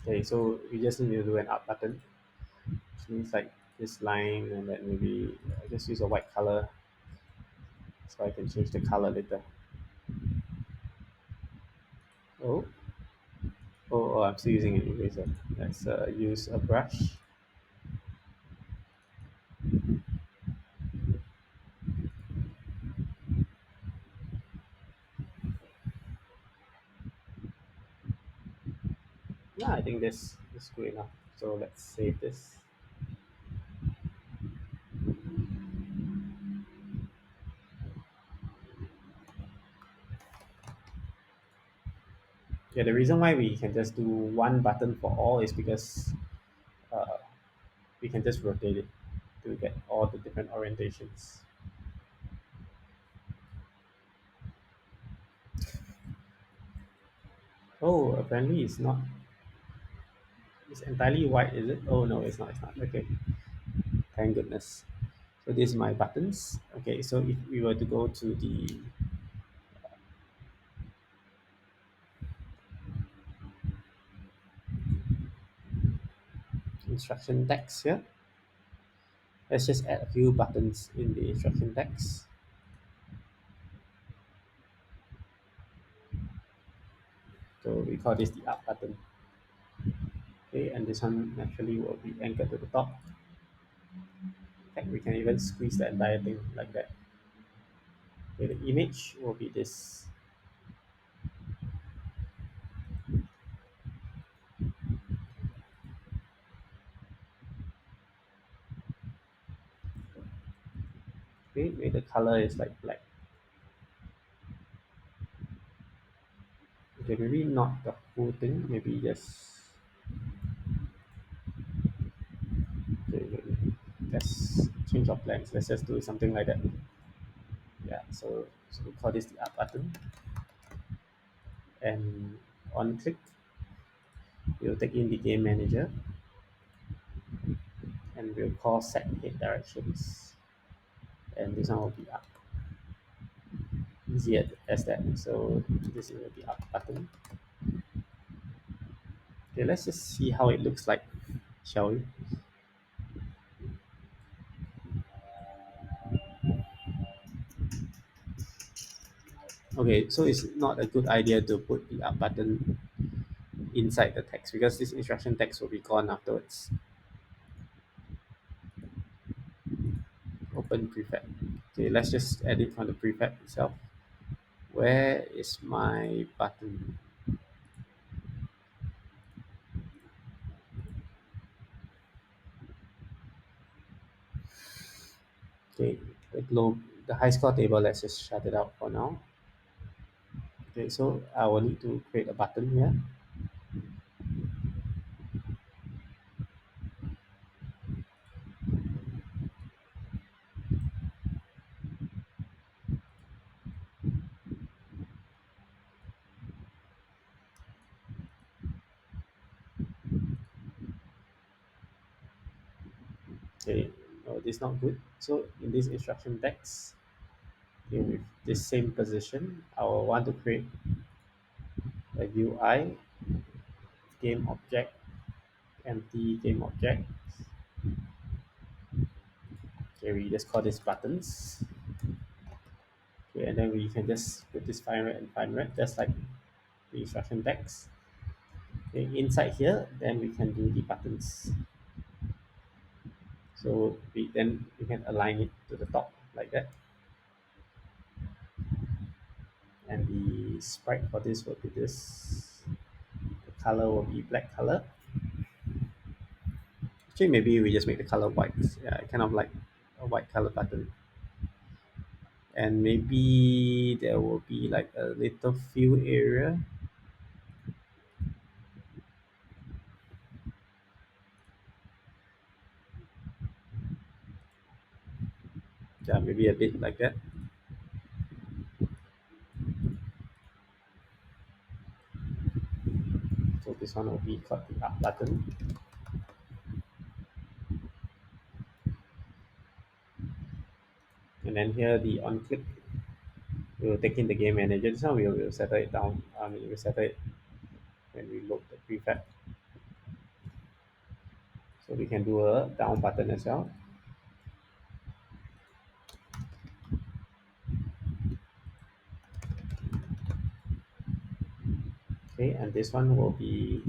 Okay, so we just need to do an up button, which means like this line, and then maybe I just use a white color so I can change the color later. Oh, oh, I'm still using an eraser. Let's use a brush. Yeah, I think this is good enough. So let's save this. Yeah, the reason why we can just do one button for all is because uh, we can just rotate it to get all the different orientations. Oh, apparently it's entirely white, is it? Oh no, it's not. Okay, thank goodness. So these are my buttons. Okay, so if we were to go to the instruction text here, let's just add a few buttons in the instruction text. So we call this the up button. Okay, and this one naturally will be anchored to the top. And we can even squeeze the entire thing like that. Okay, the image will be this. Okay, where the color is like black. Okay, maybe not the whole thing, maybe just okay, let's change our plans. Let's just do something like that. Yeah, so we call this the up button, and on click, we'll take in the game manager, and we'll call set head directions, and this one will be up. Easy as that. So this will be up button. Okay, let's just see how it looks like, shall we? Okay, so it's not a good idea to put the up button inside the text because this instruction text will be gone afterwards. Open prefab. Okay, let's just edit from the prefab itself. Where is my button? Okay, the high score table, let's just shut it out for now. Okay, so I will need to create a button here. Okay, no, this is not good. So in this instruction text, okay, with this same position, I will want to create a UI game object, empty game object. Okay, we just call this buttons. Okay, and then we can just put this 500 and 500, just like the instruction text. Okay, inside here, then we can do the buttons. So we can align it to the top like that. And the sprite for this will be this. The color will be black color. Actually, maybe we just make the color white. Yeah, kind of like a white color button. And maybe there will be like a little fill area. Yeah, maybe a bit like that. So this one will be called the up button. And then here the on click, we will take in the game manager. This one we will settle it down. We will settle it when we load the prefab. So we can do a down button as well. Okay, and this one will be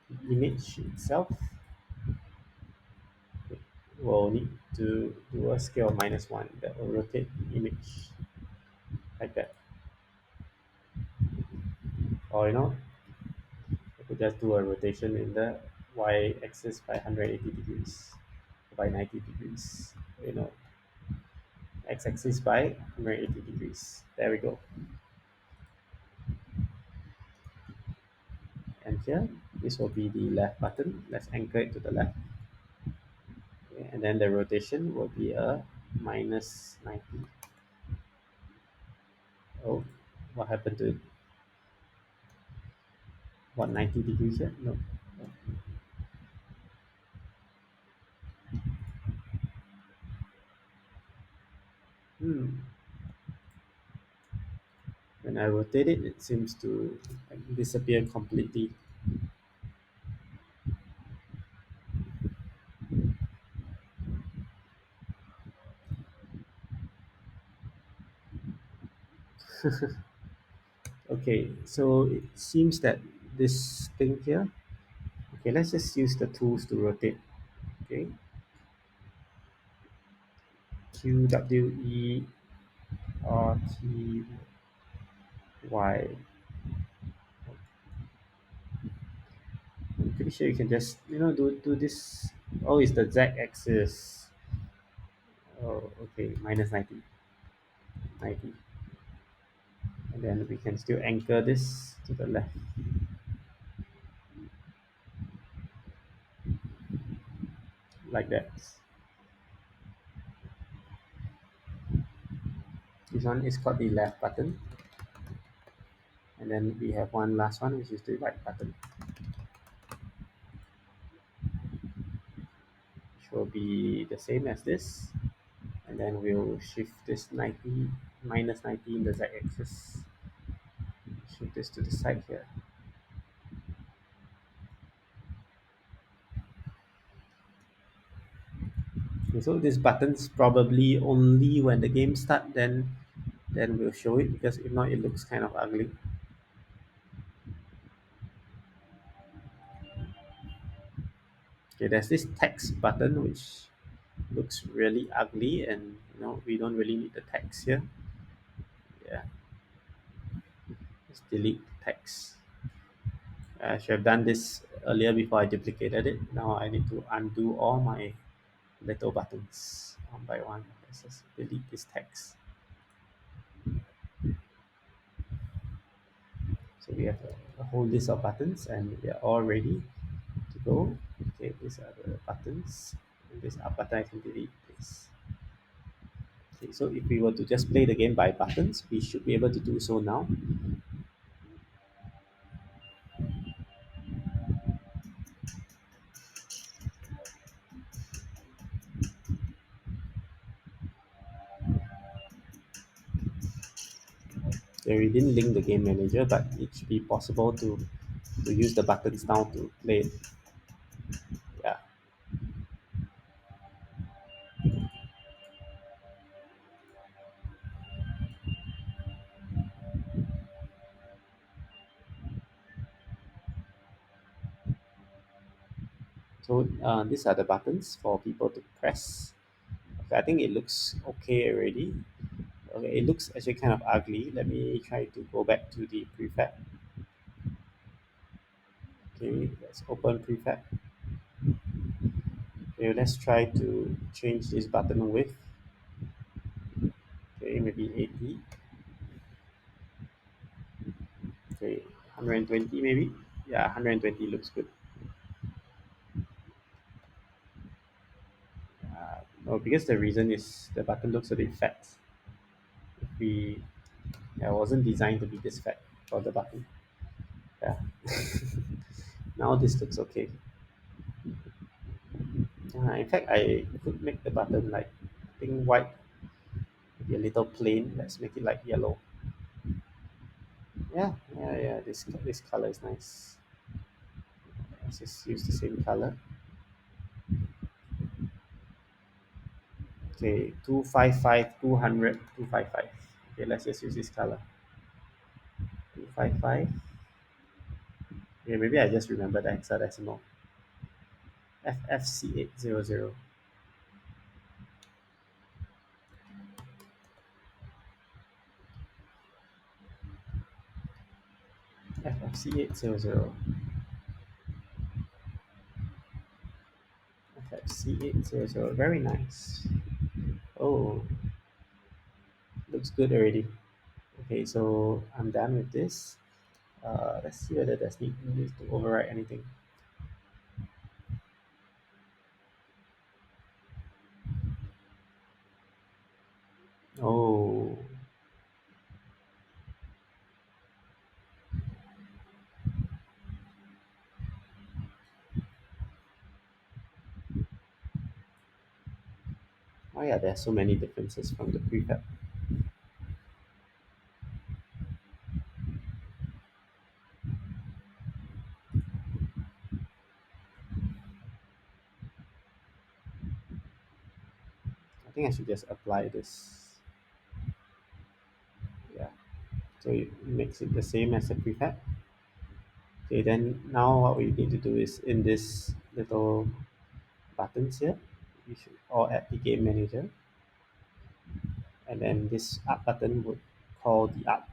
the image itself. We'll need to do a scale of -1 that will rotate the image like that. Or we could just do a rotation in the y-axis by 180 degrees, by 90 degrees. X-axis by 180 degrees. There we go. And here, this will be the left button. Let's anchor it to the left. Okay, and then the rotation will be a -90. Oh, what happened to it? What, 90 degrees here? No. Hmm. When I rotate it, it seems to like, disappear completely. Okay, so it seems that this thing here. Okay, let's just use the tools to rotate. Okay, Q W E R T Y. I'm pretty sure you can just do this. Oh, it's the Z axis. Oh, okay, -90, 90, and then we can still anchor this to the left like that. This one is called the left button, and then we have one last one which is the right button, which will be the same as this, and then we'll shift this 90 -90 in the Z axis. Shift this to the side here. Okay, so these buttons probably only when the game start, then we'll show it, because if not it looks kind of ugly. Okay, there's this text button which looks really ugly, and we don't really need the text here. Yeah, let's delete text. I should have done this earlier before I duplicated it. Now I need to undo all my little buttons one by one. Let's just delete this text. So we have a whole list of buttons, and we are all ready to go. Okay, these are the buttons. And this up button, I can delete this. Okay, so if we were to just play the game by buttons, we should be able to do so now. Okay, we didn't link the game manager, but it should be possible to to use the buttons down to play it. Yeah. So these are the buttons for people to press. Okay, I think it looks okay already. Okay, it looks actually kind of ugly. Let me try to go back to the prefab. Okay, let's open prefab. Okay, let's try to change this button width. Okay, maybe 80. Okay, 120 maybe. Yeah, 120 looks good. No, because the reason is the button looks a bit fat. We Yeah, it wasn't designed to be this fat for the button. Yeah. Now this looks okay. In fact, I could make the button like I think white, maybe a little plain. Let's make it like yellow. Yeah, yeah, yeah. This color is nice. Let's just use the same color. Okay, 255, 200, 255. Okay, let's just use this color. 255. Okay, maybe I just remember the hexadecimal. FFC800. FFC800. FFC800. Very nice. Oh, looks good already. Okay, so I'm done with this. Let's see whether there's need to overwrite anything. Oh, oh yeah, there's so many differences from the prefab. I think I should just apply this. Yeah, so it makes it the same as the prefab. Okay, then now what we need to do is in this little buttons here, we should or at the game manager, and then this up button would call the up,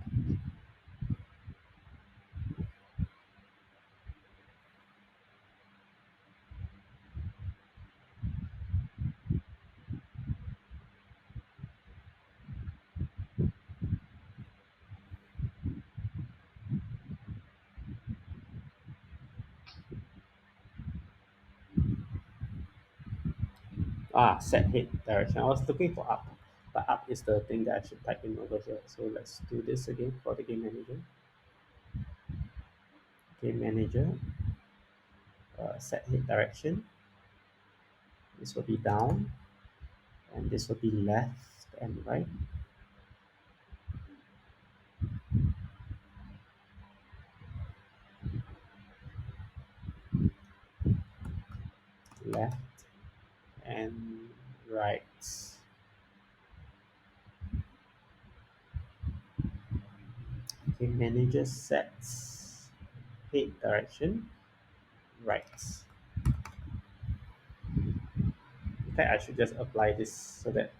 set head direction. I was looking for up, but up is the thing that I should type in over here. So let's do this again for the game manager. Game manager, set head direction. This will be down, and this will be left and right. Left and right. Game manager sets head direction right. In fact, I should just apply this so that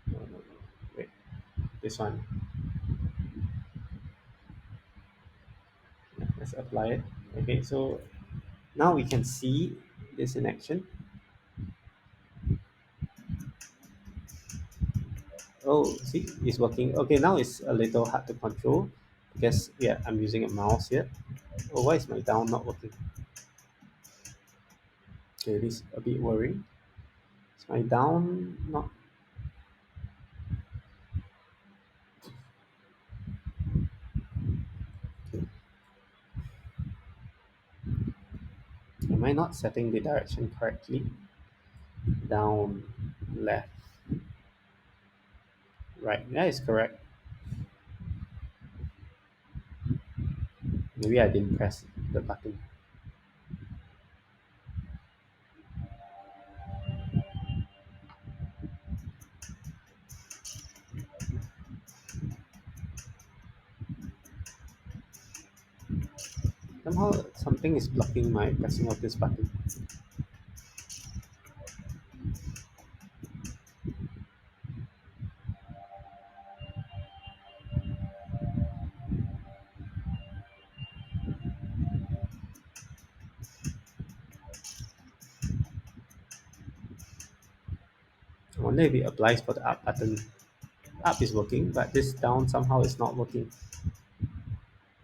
no, no, no. Wait, this one. Yeah, let's apply it. Okay, so now we can see this in action. Oh, see, it's working. Okay, now it's a little hard to control because yeah, I'm using a mouse here. Oh, why is my down not working? Okay, this is a bit worrying. Is my down not? Okay. Am I not setting the direction correctly? Down, left, right. That is correct. Maybe I didn't press the button. Somehow something is blocking my pressing of this button. I wonder if it applies for the up button. Up is working, but this down somehow is not working.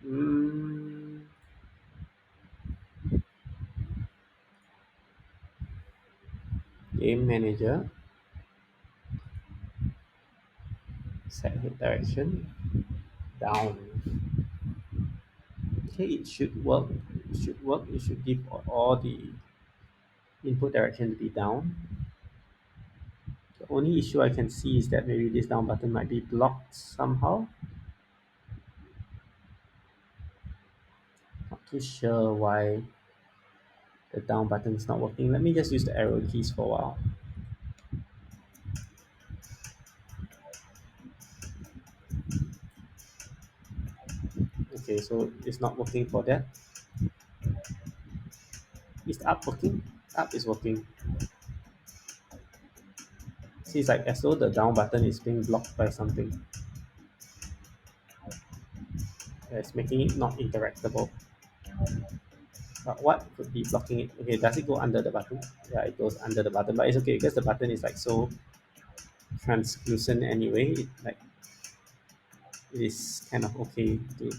Mm, game manager, set hit direction, down. Okay, it should work. It should work. It should give all the input direction to be down. The only issue I can see is that maybe this down button might be blocked somehow. Not too sure why the down button is not working. Let me just use the arrow keys for a while. Okay, so it's not working for that. Is the up working? Up is working. See, it's like as though the down button is being blocked by something. It's making it not interactable. But what could be blocking it? Okay, does it go under the button? Yeah, it goes under the button, but it's okay because the button is like so translucent anyway. It is kind of okay to.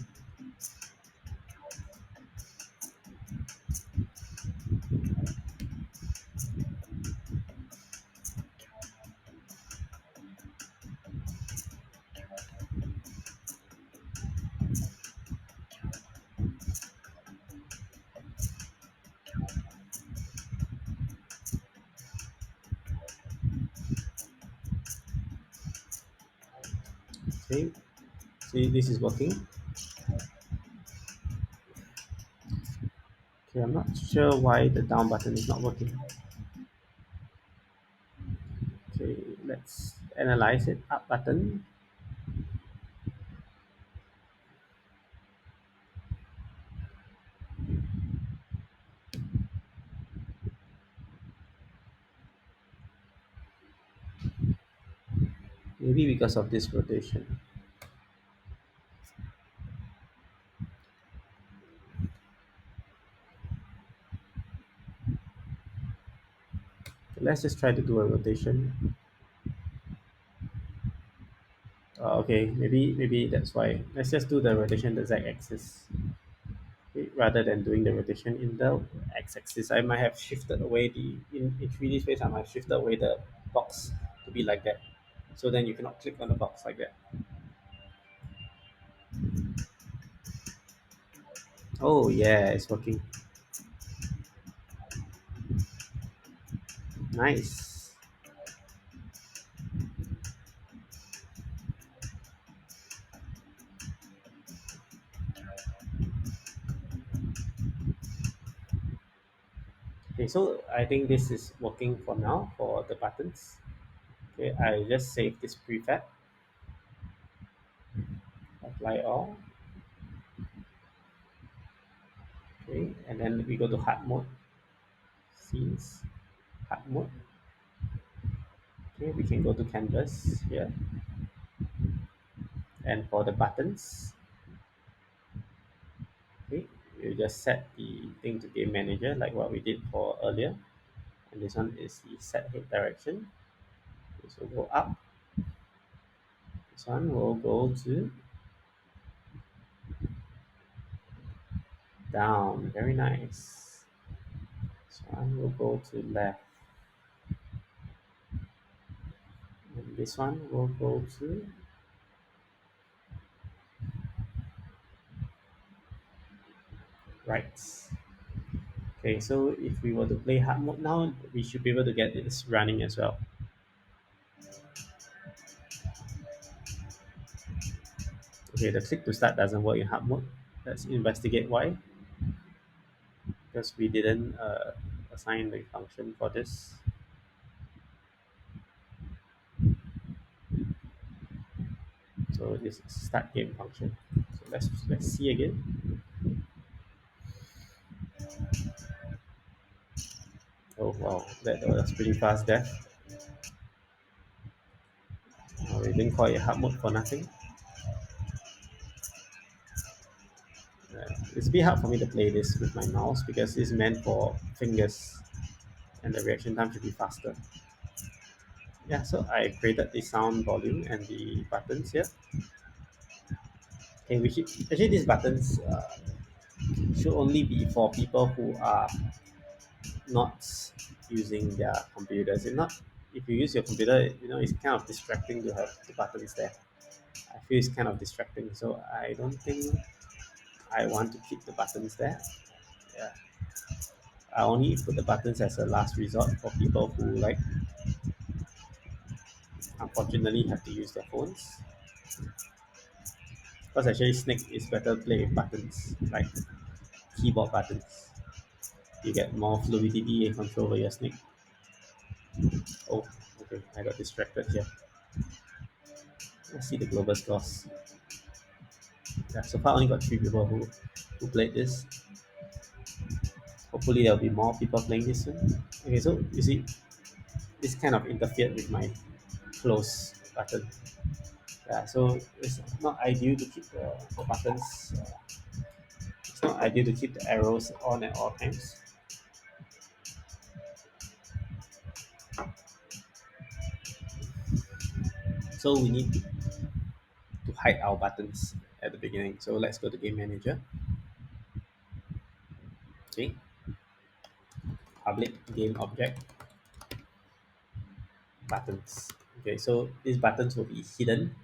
Okay, see, this is working. Okay, I'm not sure why the down button is not working. Okay, let's analyze it. Up button. Maybe because of this rotation. Let's just try to do a rotation. Okay, maybe that's why. Let's just do the rotation the z-axis, okay, rather than doing the rotation in the x-axis. I might have shifted away the in 3D space. I might have shifted away the box to be like that. So then you cannot click on the box like that. Oh yeah, it's working. Nice. Okay, so I think this is working for now for the buttons. Okay, I just save this prefab, apply all. Okay, and then we go to hard mode, scenes, hard mode. Okay, we can go to canvas here, and for the buttons, okay, you just set the thing to game manager like what we did for earlier. And this one is the set head direction. This will go up. This one will go to down. Very nice. This one will go to left. And this one will go to right. Okay, so if we were to play hard mode now, we should be able to get this running as well. Okay, the click to start doesn't work in hard mode. Let's investigate why, because we didn't assign the function for this. So this is start game function. So let's see again. Oh wow, that was pretty fast there. We didn't call it hard mode for nothing. It's a bit hard for me to play this with my mouse because it's meant for fingers and the reaction time should be faster. Yeah, so I created the sound volume and the buttons here. Okay, we should actually these buttons should only be for people who are not using their computers. If not, if you use your computer, it's kind of distracting to have the buttons there. I feel it's kind of distracting, so I don't think I want to keep the buttons there. Yeah, I only put the buttons as a last resort for people who unfortunately have to use their phones. Because actually Snake is better play with buttons, like keyboard buttons. You get more fluidity and control over your Snake. Oh, okay, I got distracted here. Let's see the global scores. Yeah, so far I only got three people who played this. Hopefully there'll be more people playing this soon. Okay, so you see, this kind of interfered with my close button. Yeah, so it's not ideal to keep the buttons. It's not ideal to keep the arrows on at all times. So we need to hide our buttons at the beginning. So let's go to game manager. Okay, public game object buttons. Okay, so these buttons will be hidden.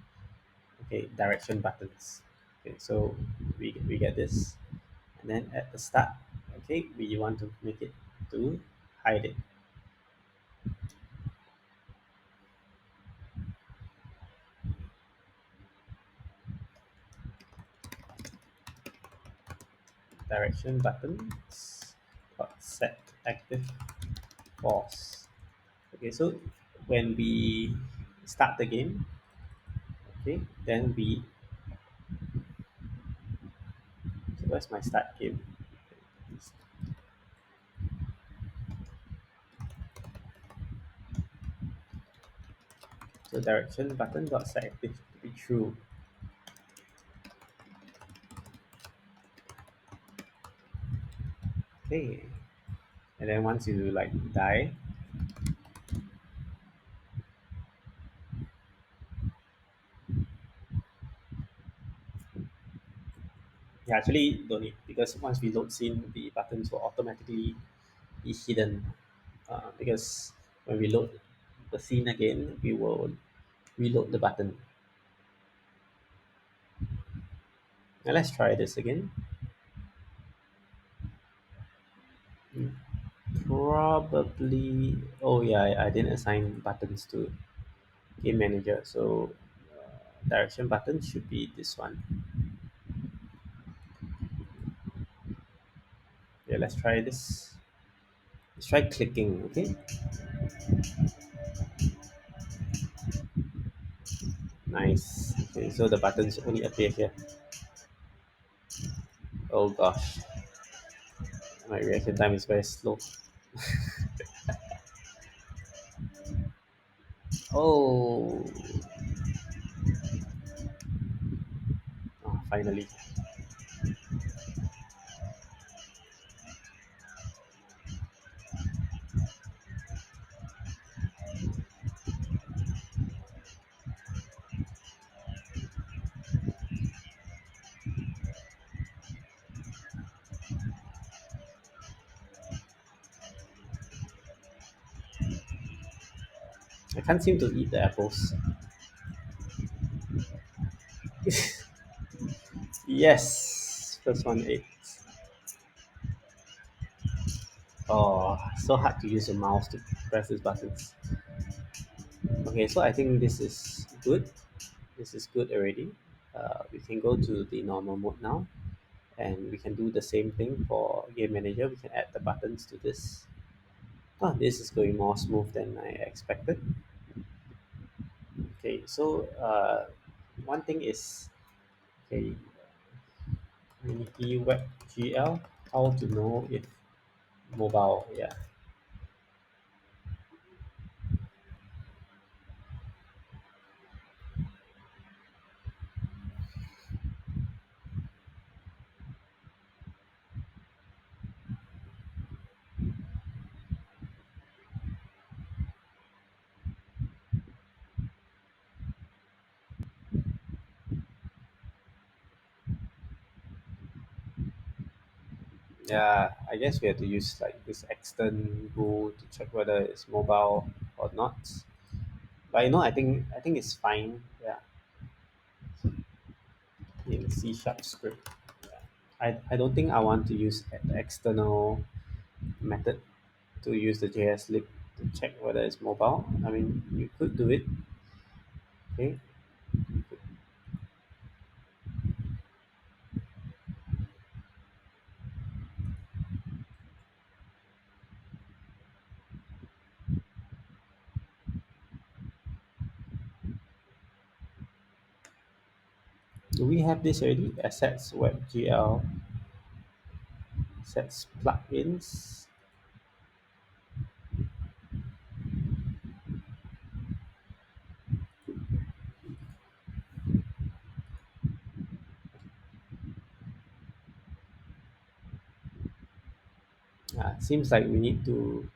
Okay, direction buttons. Okay, so we get this, and then at the start, okay, we want to make it to hide it. Direction buttons dot set active false. Okay, so when we start the game, okay, then so where's my start game? So direction button dot set active to be true. Okay, and then once you die, you actually don't need, because once we load scene, the buttons will automatically be hidden. Because when we load the scene again, we will reload the button. Now let's try this again. Probably. Oh yeah, I didn't assign buttons to game manager, so direction button should be this one. Yeah, let's try this. Let's try clicking. Okay, nice. Okay, so the buttons only appear here. Oh gosh, my reaction time is very slow. Oh, finally. I can't seem to eat the apples. Yes, first one ate. Oh, so hard to use a mouse to press these buttons. Okay, so I think this is good. This is good already. We can go to the normal mode now. And we can do the same thing for game manager. We can add the buttons to this. Ah, this is going more smooth than I expected. Okay, so one thing is, okay, Unity WebGL, how to know if mobile, yeah. Yeah, I guess we have to use like this extern rule to check whether it's mobile or not. But I think it's fine. Yeah, in C sharp script. I don't think I want to use an external method to use the JSLib to check whether it's mobile. I mean, you could do it. Okay. Do we have this already? Assets WebGL assets plugins. Seems like we need to.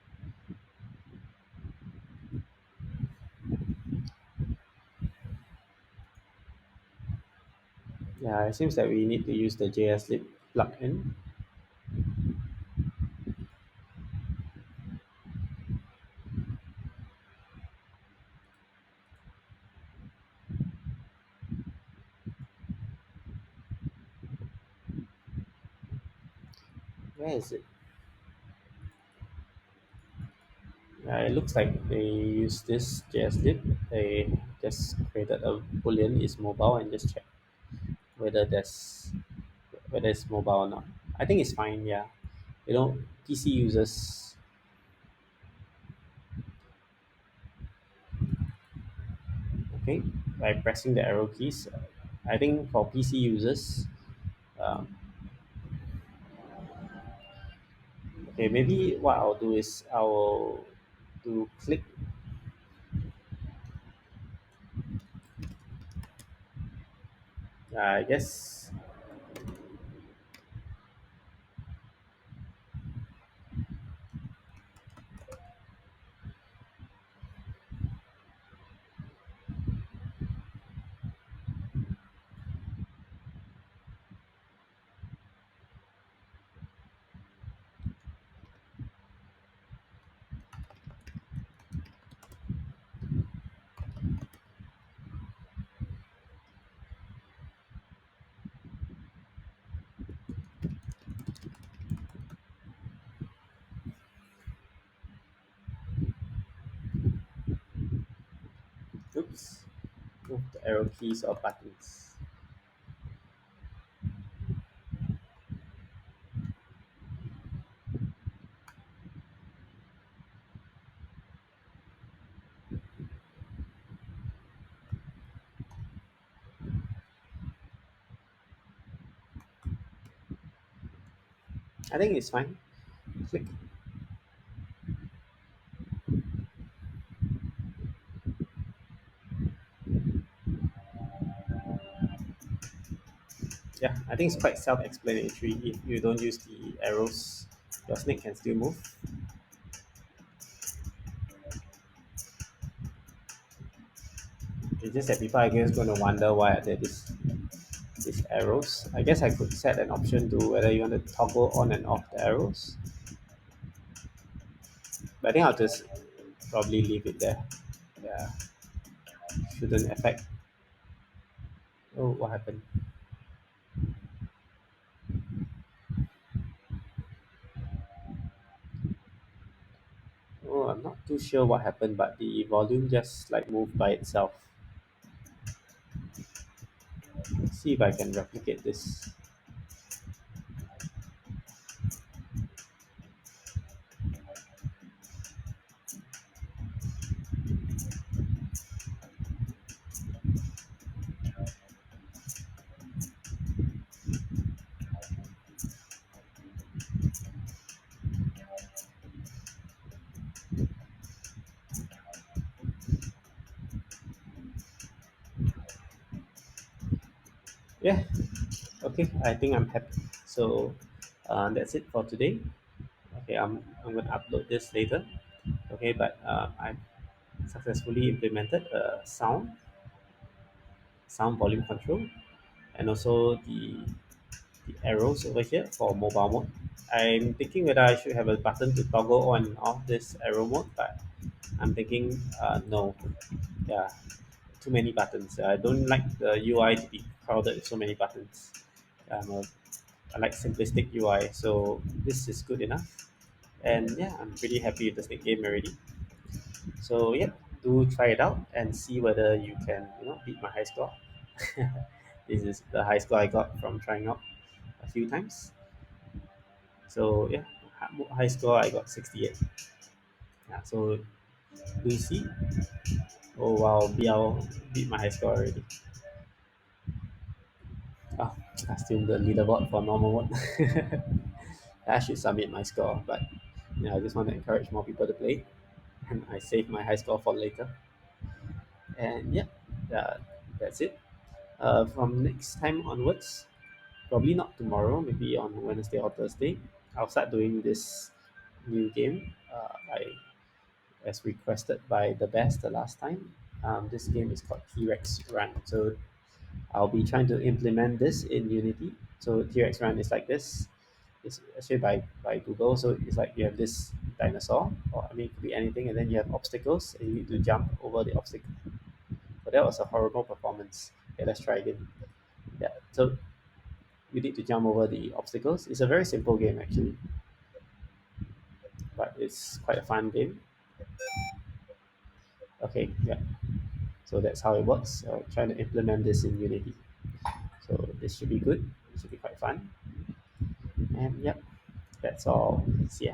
Yeah, it seems that we need to use the JSLib plugin. Where is it? Yeah, it looks like they use this JSLib. They just created a boolean is mobile and just check whether there's whether it's mobile or not. I think it's fine. Yeah, PC users. Okay, by pressing the arrow keys. I think for PC users, um, okay, maybe what I'll do is I'll do click. I guess oops, move the arrow keys or buttons. I think it's fine. Click. Yeah, I think it's quite self-explanatory. If you don't use the arrows, your snake can still move. It's just that people are just going to wonder why are there these arrows. I guess I could set an option to whether you want to toggle on and off the arrows. But I think I'll just probably leave it there. Yeah, shouldn't affect. Oh, what happened? Oh, I'm not too sure what happened, but the volume just like moved by itself. Let's see if I can replicate this. Yeah, okay, I think I'm happy. So that's it for today. Okay, I'm going to upload this later. Okay, but I successfully implemented a sound volume control, and also the arrows over here for mobile mode. I'm thinking whether I should have a button to toggle on and off this arrow mode, but I'm thinking no. Yeah, too many buttons. I don't like the UI to be crowded with so many buttons. I'm a, I like simplistic UI, so this is good enough. And yeah, I'm pretty happy with the snake game already. So yeah, do try it out and see whether you can beat my high score. This is the high score I got from trying out a few times. So yeah, high score I got 68. Yeah, so do you see? Oh wow, BL beat my high score already. Oh, I still the leaderboard for normal mode. I should submit my score, but yeah, I just want to encourage more people to play, and I save my high score for later. And yeah, uh, that's it. From next time onwards, probably not tomorrow, maybe on Wednesday or Thursday, I'll start doing this new game. As requested by the best the last time. This game is called T-Rex Run. So I'll be trying to implement this in Unity. So T-Rex Run is like this. It's actually by Google. So it's like you have this dinosaur, or I mean, it could be anything, and then you have obstacles, and you need to jump over the obstacle. But that was a horrible performance. Okay, let's try again. Yeah. So you need to jump over the obstacles. It's a very simple game actually, but it's quite a fun game. Okay. Yeah. So that's how it works. Trying to implement this in Unity. So this should be good. It should be quite fun. And yep, that's all. See ya.